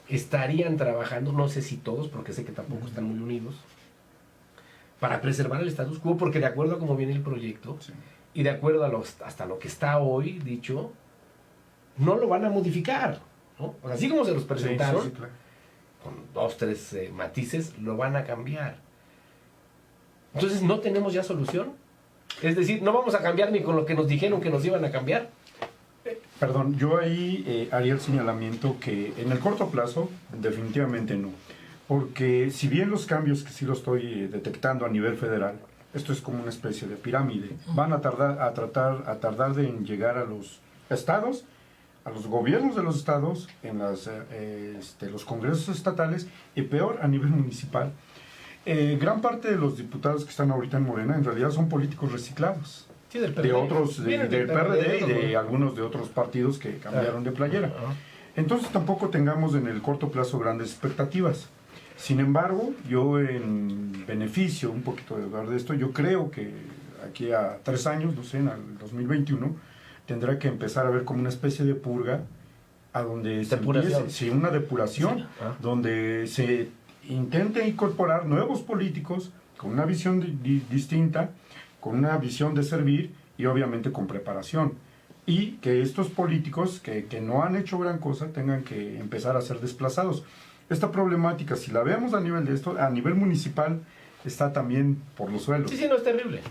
estarían trabajando, no sé si todos, porque sé que tampoco están muy unidos, para preservar el status quo, porque de acuerdo a cómo viene el proyecto, y de acuerdo a hasta lo que está hoy dicho, no lo van a modificar, ¿no? O sea, así como se los presentaron, claro, con 2, 3 matices, lo van a cambiar. Entonces, ¿no tenemos ya solución? Es decir, no vamos a cambiar ni con lo que nos dijeron que nos iban a cambiar. Perdón, yo ahí haría el señalamiento que en el corto plazo definitivamente no, porque si bien los cambios que sí lo estoy detectando a nivel federal, esto es como una especie de pirámide, van a tardar en llegar a los estados, a los gobiernos de los estados, en los congresos estatales y peor a nivel municipal. Gran parte de los diputados que están ahorita en Morena en realidad son políticos reciclados. Sí, del PRD. De otros, del PRD y de algunos de otros partidos que cambiaron de playera. Entonces tampoco tengamos en el corto plazo grandes expectativas. Sin embargo, yo en beneficio un poquito de hablar de esto, yo creo que aquí a 3 años, no sé, en el 2021, tendrá que empezar a ver como una especie de purga, a donde se empiece, una depuración, donde se intente incorporar nuevos políticos con una visión distinta, con una visión de servir y obviamente con preparación. Y que estos políticos que no han hecho gran cosa tengan que empezar a ser desplazados. Esta problemática, si la vemos a nivel de esto, a nivel municipal, está también por los suelos. Sí, no, es terrible.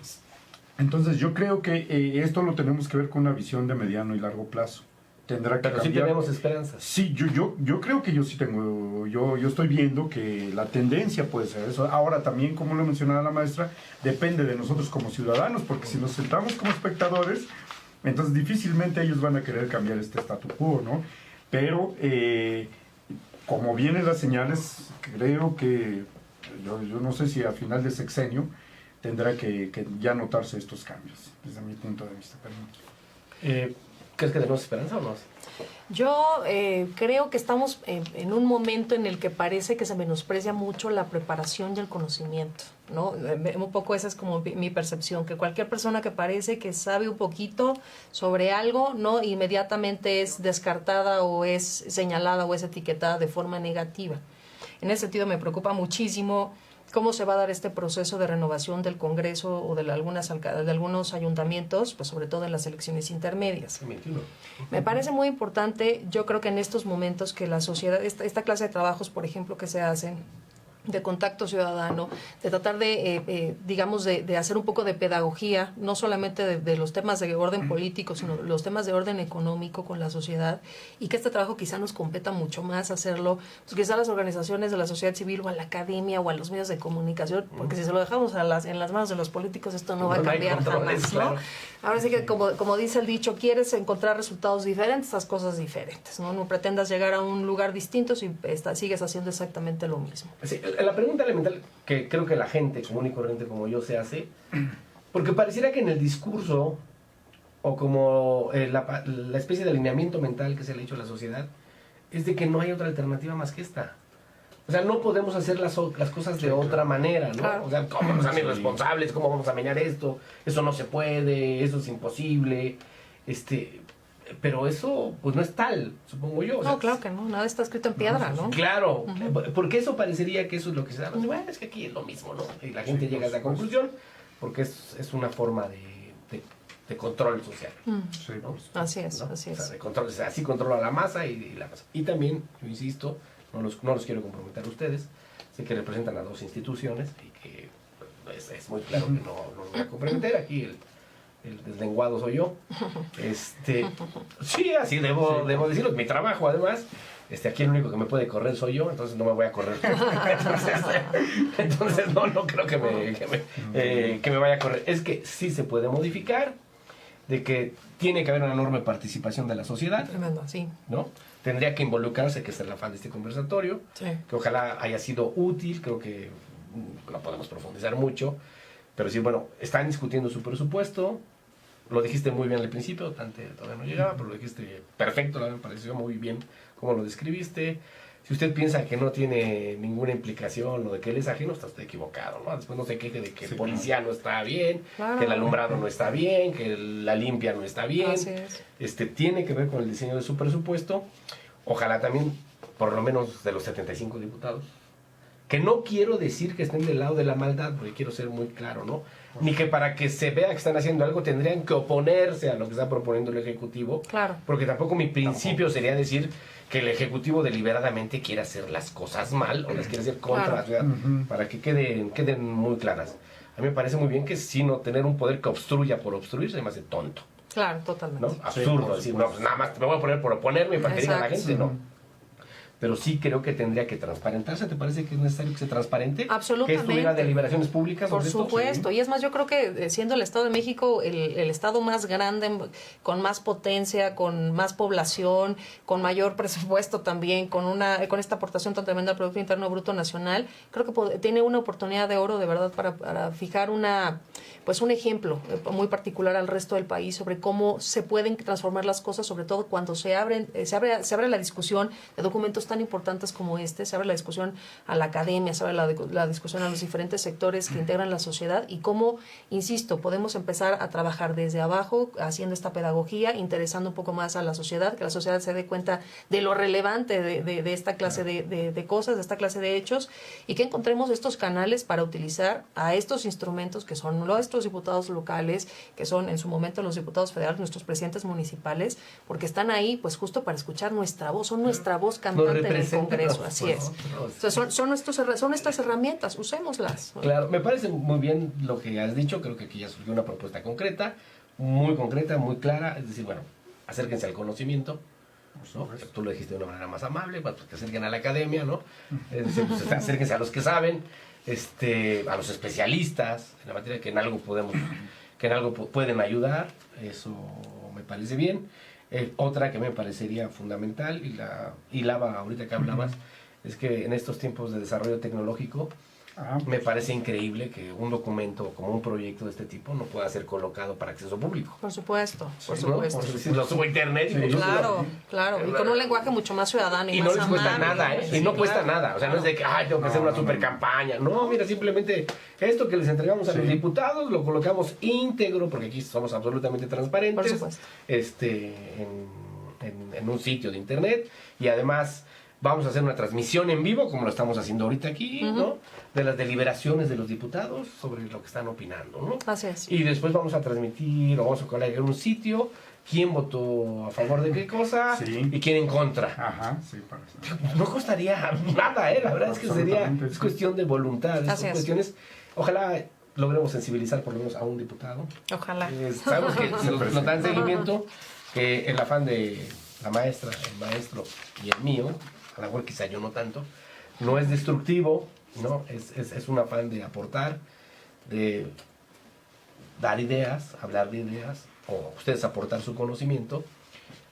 Entonces yo creo que esto lo tenemos que ver con una visión de mediano y largo plazo. Tendrá que cambiar. Sí tenemos esperanzas. Sí, yo creo que yo sí tengo, yo estoy viendo que la tendencia puede ser eso. Ahora también, como lo mencionaba la maestra, depende de nosotros como ciudadanos, porque si nos sentamos como espectadores, entonces difícilmente ellos van a querer cambiar este statu quo, ¿no? Pero, como vienen las señales, creo que, yo no sé si a final de sexenio tendrá que ya notarse estos cambios, desde mi punto de vista. ¿Crees que tenemos esperanza o no? Yo creo que estamos en un momento en el que parece que se menosprecia mucho la preparación y el conocimiento, ¿no? Un poco esa es como mi percepción, que cualquier persona que parece que sabe un poquito sobre algo, ¿no? Inmediatamente es descartada o es señalada o es etiquetada de forma negativa. En ese sentido me preocupa muchísimo cómo se va a dar este proceso de renovación del Congreso o de algunos ayuntamientos, pues sobre todo en las elecciones intermedias. Me parece muy importante, yo creo que en estos momentos que la sociedad, esta clase de trabajos, por ejemplo, que se hacen de contacto ciudadano, de tratar de, digamos, de hacer un poco de pedagogía, no solamente de los temas de orden político, sino los temas de orden económico con la sociedad, y que este trabajo quizá nos competa mucho más hacerlo, pues quizá a las organizaciones de la sociedad civil o a la academia o a los medios de comunicación, porque si se lo dejamos en las manos de los políticos, esto no va a cambiar jamás, ¿no? Ahora sí que, como dice el dicho, quieres encontrar resultados diferentes, haz cosas diferentes, ¿no? No pretendas llegar a un lugar distinto si sigues haciendo exactamente lo mismo. Sí, la pregunta elemental que creo que la gente común y corriente como yo se hace, porque pareciera que en el discurso o como la especie de alineamiento mental que se le ha hecho a la sociedad es de que no hay otra alternativa más que esta. O sea, no podemos hacer las cosas de otra manera, ¿no? Claro. O sea, ¿cómo nos son irresponsables? ¿Cómo vamos a menear esto? Eso no se puede, eso es imposible. Pero eso, pues no es tal, supongo yo. No, o sea, claro que no, nada está escrito en piedra, ¿no? Claro, porque eso parecería que eso es lo que se da. Bueno, es que aquí es lo mismo, ¿no? Y la gente llega a esa conclusión porque es una forma de control social. Sí, ¿no? Así es, ¿no? así es. O sea, de control, o sea, así controla la masa y la masa. Y también, yo insisto, no los quiero comprometer a ustedes, sé que representan a dos instituciones y que es muy claro que no los voy a comprometer. Aquí el deslenguado soy yo. Sí, así debo decirlo, mi trabajo además. Aquí el único que me puede correr soy yo, entonces no me voy a correr. Entonces no creo que me vaya a correr. Es que sí se puede modificar, de que tiene que haber una enorme participación de la sociedad. Tremendo, sí. ¿No? Tendría que involucrarse, que es el afán de este conversatorio, sí. Que ojalá haya sido útil, creo que no podemos profundizar mucho, pero sí, bueno, están discutiendo su presupuesto, lo dijiste muy bien al principio, todavía no llegaba, pero lo dijiste perfecto, me pareció muy bien cómo lo describiste. Si usted piensa que no tiene ninguna implicación o de que él es ajeno, está usted equivocado, ¿no? Después no se queje de que el policía no está bien, claro, que el alumbrado no está bien, que la limpia no está bien. Así es. Tiene que ver con el diseño de su presupuesto. Ojalá también, por lo menos de los 75 diputados, que no quiero decir que estén del lado de la maldad, porque quiero ser muy claro, ¿no? Ni que para que se vea que están haciendo algo tendrían que oponerse a lo que está proponiendo el Ejecutivo. Claro. Porque tampoco mi principio sería decir que el Ejecutivo deliberadamente quiere hacer las cosas mal o las quiere hacer contra la ciudad, para que queden muy claras. A mí me parece muy bien que sino tener un poder que obstruya por obstruir se me hace tonto. Claro, totalmente. ¿No? Absurdo, decir, no, pues nada más me voy a poner por oponerme para que diga la gente, ¿no? Pero sí creo que tendría que transparentarse. ¿Te parece que es necesario que se transparente? Absolutamente. Que estuviera deliberaciones públicas. Por supuesto. Sí. Y es más, yo creo que siendo el Estado de México el Estado más grande, con más potencia, con más población, con mayor presupuesto también, con esta aportación tan tremenda al Producto Interno Bruto Nacional, creo que tiene una oportunidad de oro de verdad para fijar un ejemplo muy particular al resto del país sobre cómo se pueden transformar las cosas, sobre todo cuando se abre la discusión de documentos tan importantes como se abre la discusión a la academia, se abre la discusión a los diferentes sectores que integran la sociedad y cómo, insisto, podemos empezar a trabajar desde abajo haciendo esta pedagogía, interesando un poco más a la sociedad, que la sociedad se dé cuenta de lo relevante de esta clase de cosas, de esta clase de hechos, y que encontremos estos canales para utilizar a estos instrumentos que son nuestros diputados locales, que son en su momento los diputados federales, nuestros presidentes municipales, porque están ahí pues justo para escuchar nuestra voz, son nuestra voz cantante en el Congreso, así es. O sea, son nuestras herramientas, usémoslas. Claro, me parece muy bien lo que has dicho, creo que aquí ya surgió una propuesta concreta, muy clara, es decir, bueno, acérquense al conocimiento, ¿no? Tú lo dijiste de una manera más amable, pues que acerquen a la academia, ¿no? Es decir, pues, acérquense a los que saben, a los especialistas en la materia que en algo pueden ayudar, eso me parece bien. Otra que me parecería fundamental, y la hilaba ahorita que hablabas, es que en estos tiempos de desarrollo tecnológico me parece increíble que un documento como un proyecto de este tipo no pueda ser colocado para acceso público. Por supuesto, por ¿no? supuesto. Por decir, lo subo a internet. Sí, claro. Y con un lenguaje mucho más ciudadano y más no les cuesta amable, nada, ¿eh? Y no cuesta nada. O sea, no es de que, tengo que hacer una super campaña. No, mira, simplemente esto que les entregamos a los diputados lo colocamos íntegro, porque aquí somos absolutamente transparentes. Por supuesto. En un sitio de internet. Y además vamos a hacer una transmisión en vivo, como lo estamos haciendo ahorita aquí, ¿no? De las deliberaciones de los diputados sobre lo que están opinando, ¿no? Así es. Y después vamos a transmitir, o vamos a colocar un sitio quién votó a favor de qué cosa y quién en contra. Ajá, sí, parece. No costaría nada, la verdad es que es cuestión de voluntad, son cuestiones, ojalá logremos sensibilizar por lo menos a un diputado. Ojalá. Sabemos que nos dan seguimiento, que el afán de la maestra, el maestro y el mío, a lo mejor quizá yo no tanto, no es destructivo, ¿no? Es un afán de aportar, de dar ideas, hablar de ideas, o ustedes aportar su conocimiento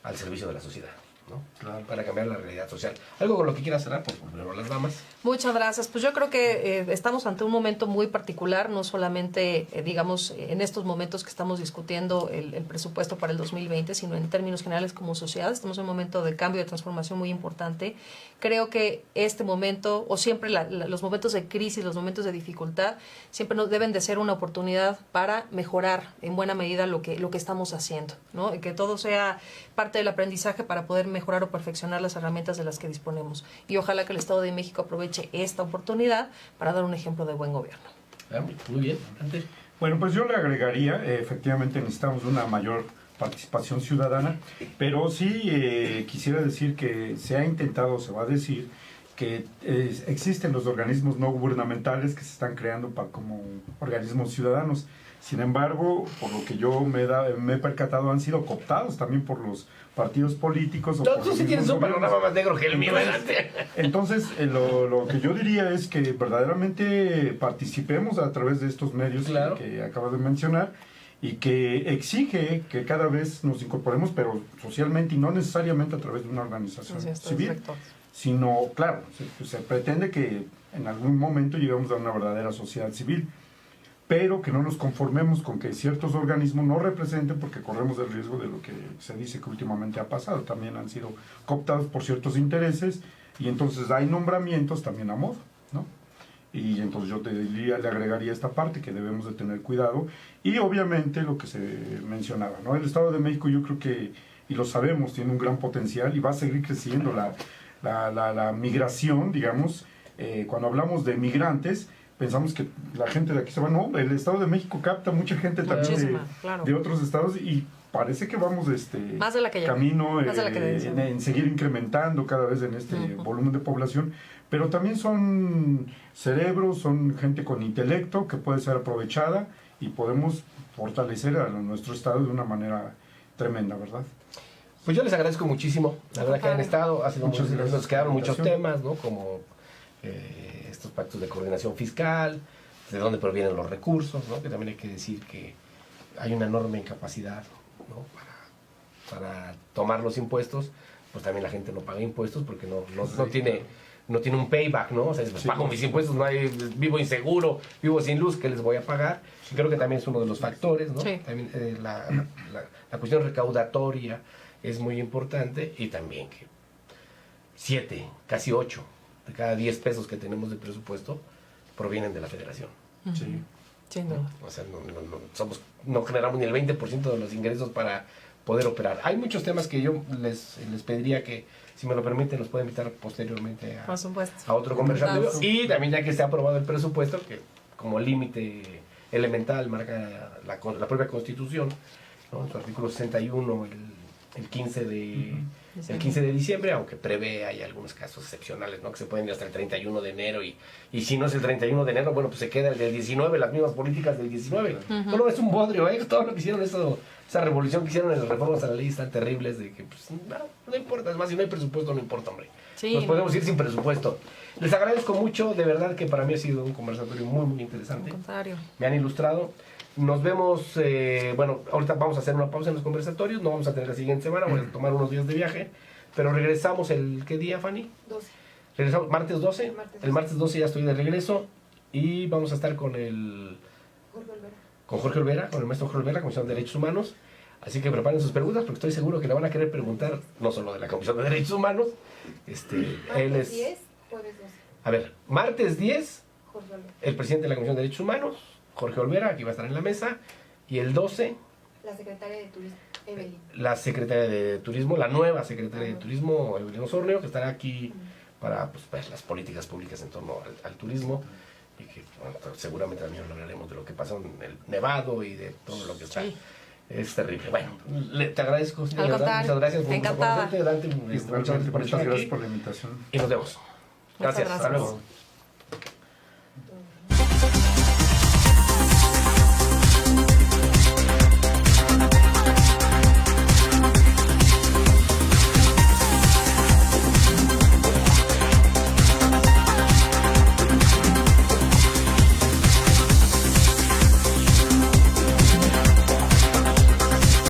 al servicio de la sociedad, ¿no? Claro. Para cambiar la realidad social. ¿Algo con lo que quieras cerrar, por favor, las damas? Muchas gracias. Pues yo creo que estamos ante un momento muy particular, no solamente, digamos, en estos momentos que estamos discutiendo el presupuesto para el 2020, sino en términos generales como sociedad. Estamos en un momento de cambio, de transformación muy importante. Creo que este momento, o siempre los momentos de crisis, los momentos de dificultad, siempre nos deben de ser una oportunidad para mejorar en buena medida lo que estamos haciendo, ¿no? Y que todo sea parte del aprendizaje para poder mejorar o perfeccionar las herramientas de las que disponemos. Y ojalá que el Estado de México aproveche esta oportunidad para dar un ejemplo de buen gobierno. Muy bien. Antes. Bueno, pues yo le agregaría, efectivamente necesitamos una mayor participación ciudadana, pero sí quisiera decir que se ha intentado, se va a decir, que existen los organismos no gubernamentales que se están creando como organismos ciudadanos. Sin embargo, por lo que yo me he percatado, han sido cooptados también por los partidos políticos. Tú sí tienes un panorama más negro que el mío. Entonces, lo que yo diría es que verdaderamente participemos a través de estos medios que acabo de mencionar, y que exige que cada vez nos incorporemos, pero socialmente y no necesariamente a través de una organización civil, sino, claro, se pretende que en algún momento lleguemos a una verdadera sociedad civil, pero que no nos conformemos con que ciertos organismos no representen, porque corremos el riesgo de lo que se dice que últimamente ha pasado. También han sido cooptados por ciertos intereses, y entonces hay nombramientos también a modo, ¿no? Y entonces yo le agregaría esta parte, que debemos de tener cuidado, y obviamente lo que se mencionaba, ¿no? El Estado de México, yo creo que, y lo sabemos, tiene un gran potencial y va a seguir creciendo la migración, digamos. Cuando hablamos de migrantes, pensamos que la gente de aquí se va. No, el Estado de México capta mucha gente también de otros estados, y parece que vamos más de la que camino en seguir incrementando cada vez en este volumen de población, pero también son cerebros, son gente con intelecto que puede ser aprovechada, y podemos fortalecer a nuestro estado de una manera tremenda, ¿verdad? Pues yo les agradezco muchísimo, la verdad que han estado, nos quedaron muchos temas, ¿no? Como estos pactos de coordinación fiscal, de dónde provienen los recursos, ¿no? Que también hay que decir que hay una enorme incapacidad, ¿no? para tomar los impuestos. Pues también la gente no paga impuestos porque no tiene un payback, ¿no? O sea, pago mis impuestos, vivo inseguro, vivo sin luz, ¿qué les voy a pagar? Creo que también es uno de los factores, ¿no? Sí. También la cuestión recaudatoria es muy importante, y también que 7, casi 8 de cada 10 pesos que tenemos de presupuesto provienen de la federación. Sí. Sin duda. O sea, no generamos ni el 20% de los ingresos para poder operar. Hay muchos temas que yo les pediría que, si me lo permiten, nos pueden invitar posteriormente a otro conversatorio. Y también, ya que esté aprobado el presupuesto, que como límite elemental marca la propia Constitución, ¿no? En su artículo 61, el 15 de diciembre, aunque prevé, hay algunos casos excepcionales, ¿no? Que se pueden ir hasta el 31 de enero, y si no es el 31 de enero, bueno, pues se queda el del 19, las mismas políticas del 19. No, es un bodrio, todo lo que hicieron, esa revolución que hicieron en las reformas a la ley están terribles, de que pues no importa, además si no hay presupuesto no importa, hombre. Sí, nos podemos ir sin presupuesto. Les agradezco mucho, de verdad que para mí ha sido un conversatorio muy, muy interesante. Me han ilustrado. Nos vemos, bueno, ahorita vamos a hacer una pausa en los conversatorios, no vamos a tener la siguiente semana, voy a tomar unos días de viaje, pero regresamos ¿qué día, Fanny? 12. Regresamos martes 12. El martes 12 ya estoy de regreso, y vamos a estar con Jorge Olvera, con el maestro Jorge Olvera, Comisión de Derechos Humanos. Así que preparen sus preguntas, porque estoy seguro que le van a querer preguntar, no solo de la Comisión de Derechos Humanos. Él es... 10, jueves 12. A ver, martes 10, el presidente de la Comisión de Derechos Humanos, Jorge Olvera, aquí va a estar en la mesa. Y el 12... La secretaria de Turismo, Evelyn. La secretaria de Turismo, la nueva secretaria de Turismo, Evelyn Osornio, que estará aquí para pues, las políticas públicas en torno al turismo. Y que seguramente también hablaremos de lo que pasó en el Nevado y de todo lo que está Es terrible. Bueno, te agradezco. Al contrario, muchas gracias por encantada. muchas gracias por estar Muchas aquí. gracias por la invitación. Y nos vemos. Muchas Gracias. Hasta gracias. luego.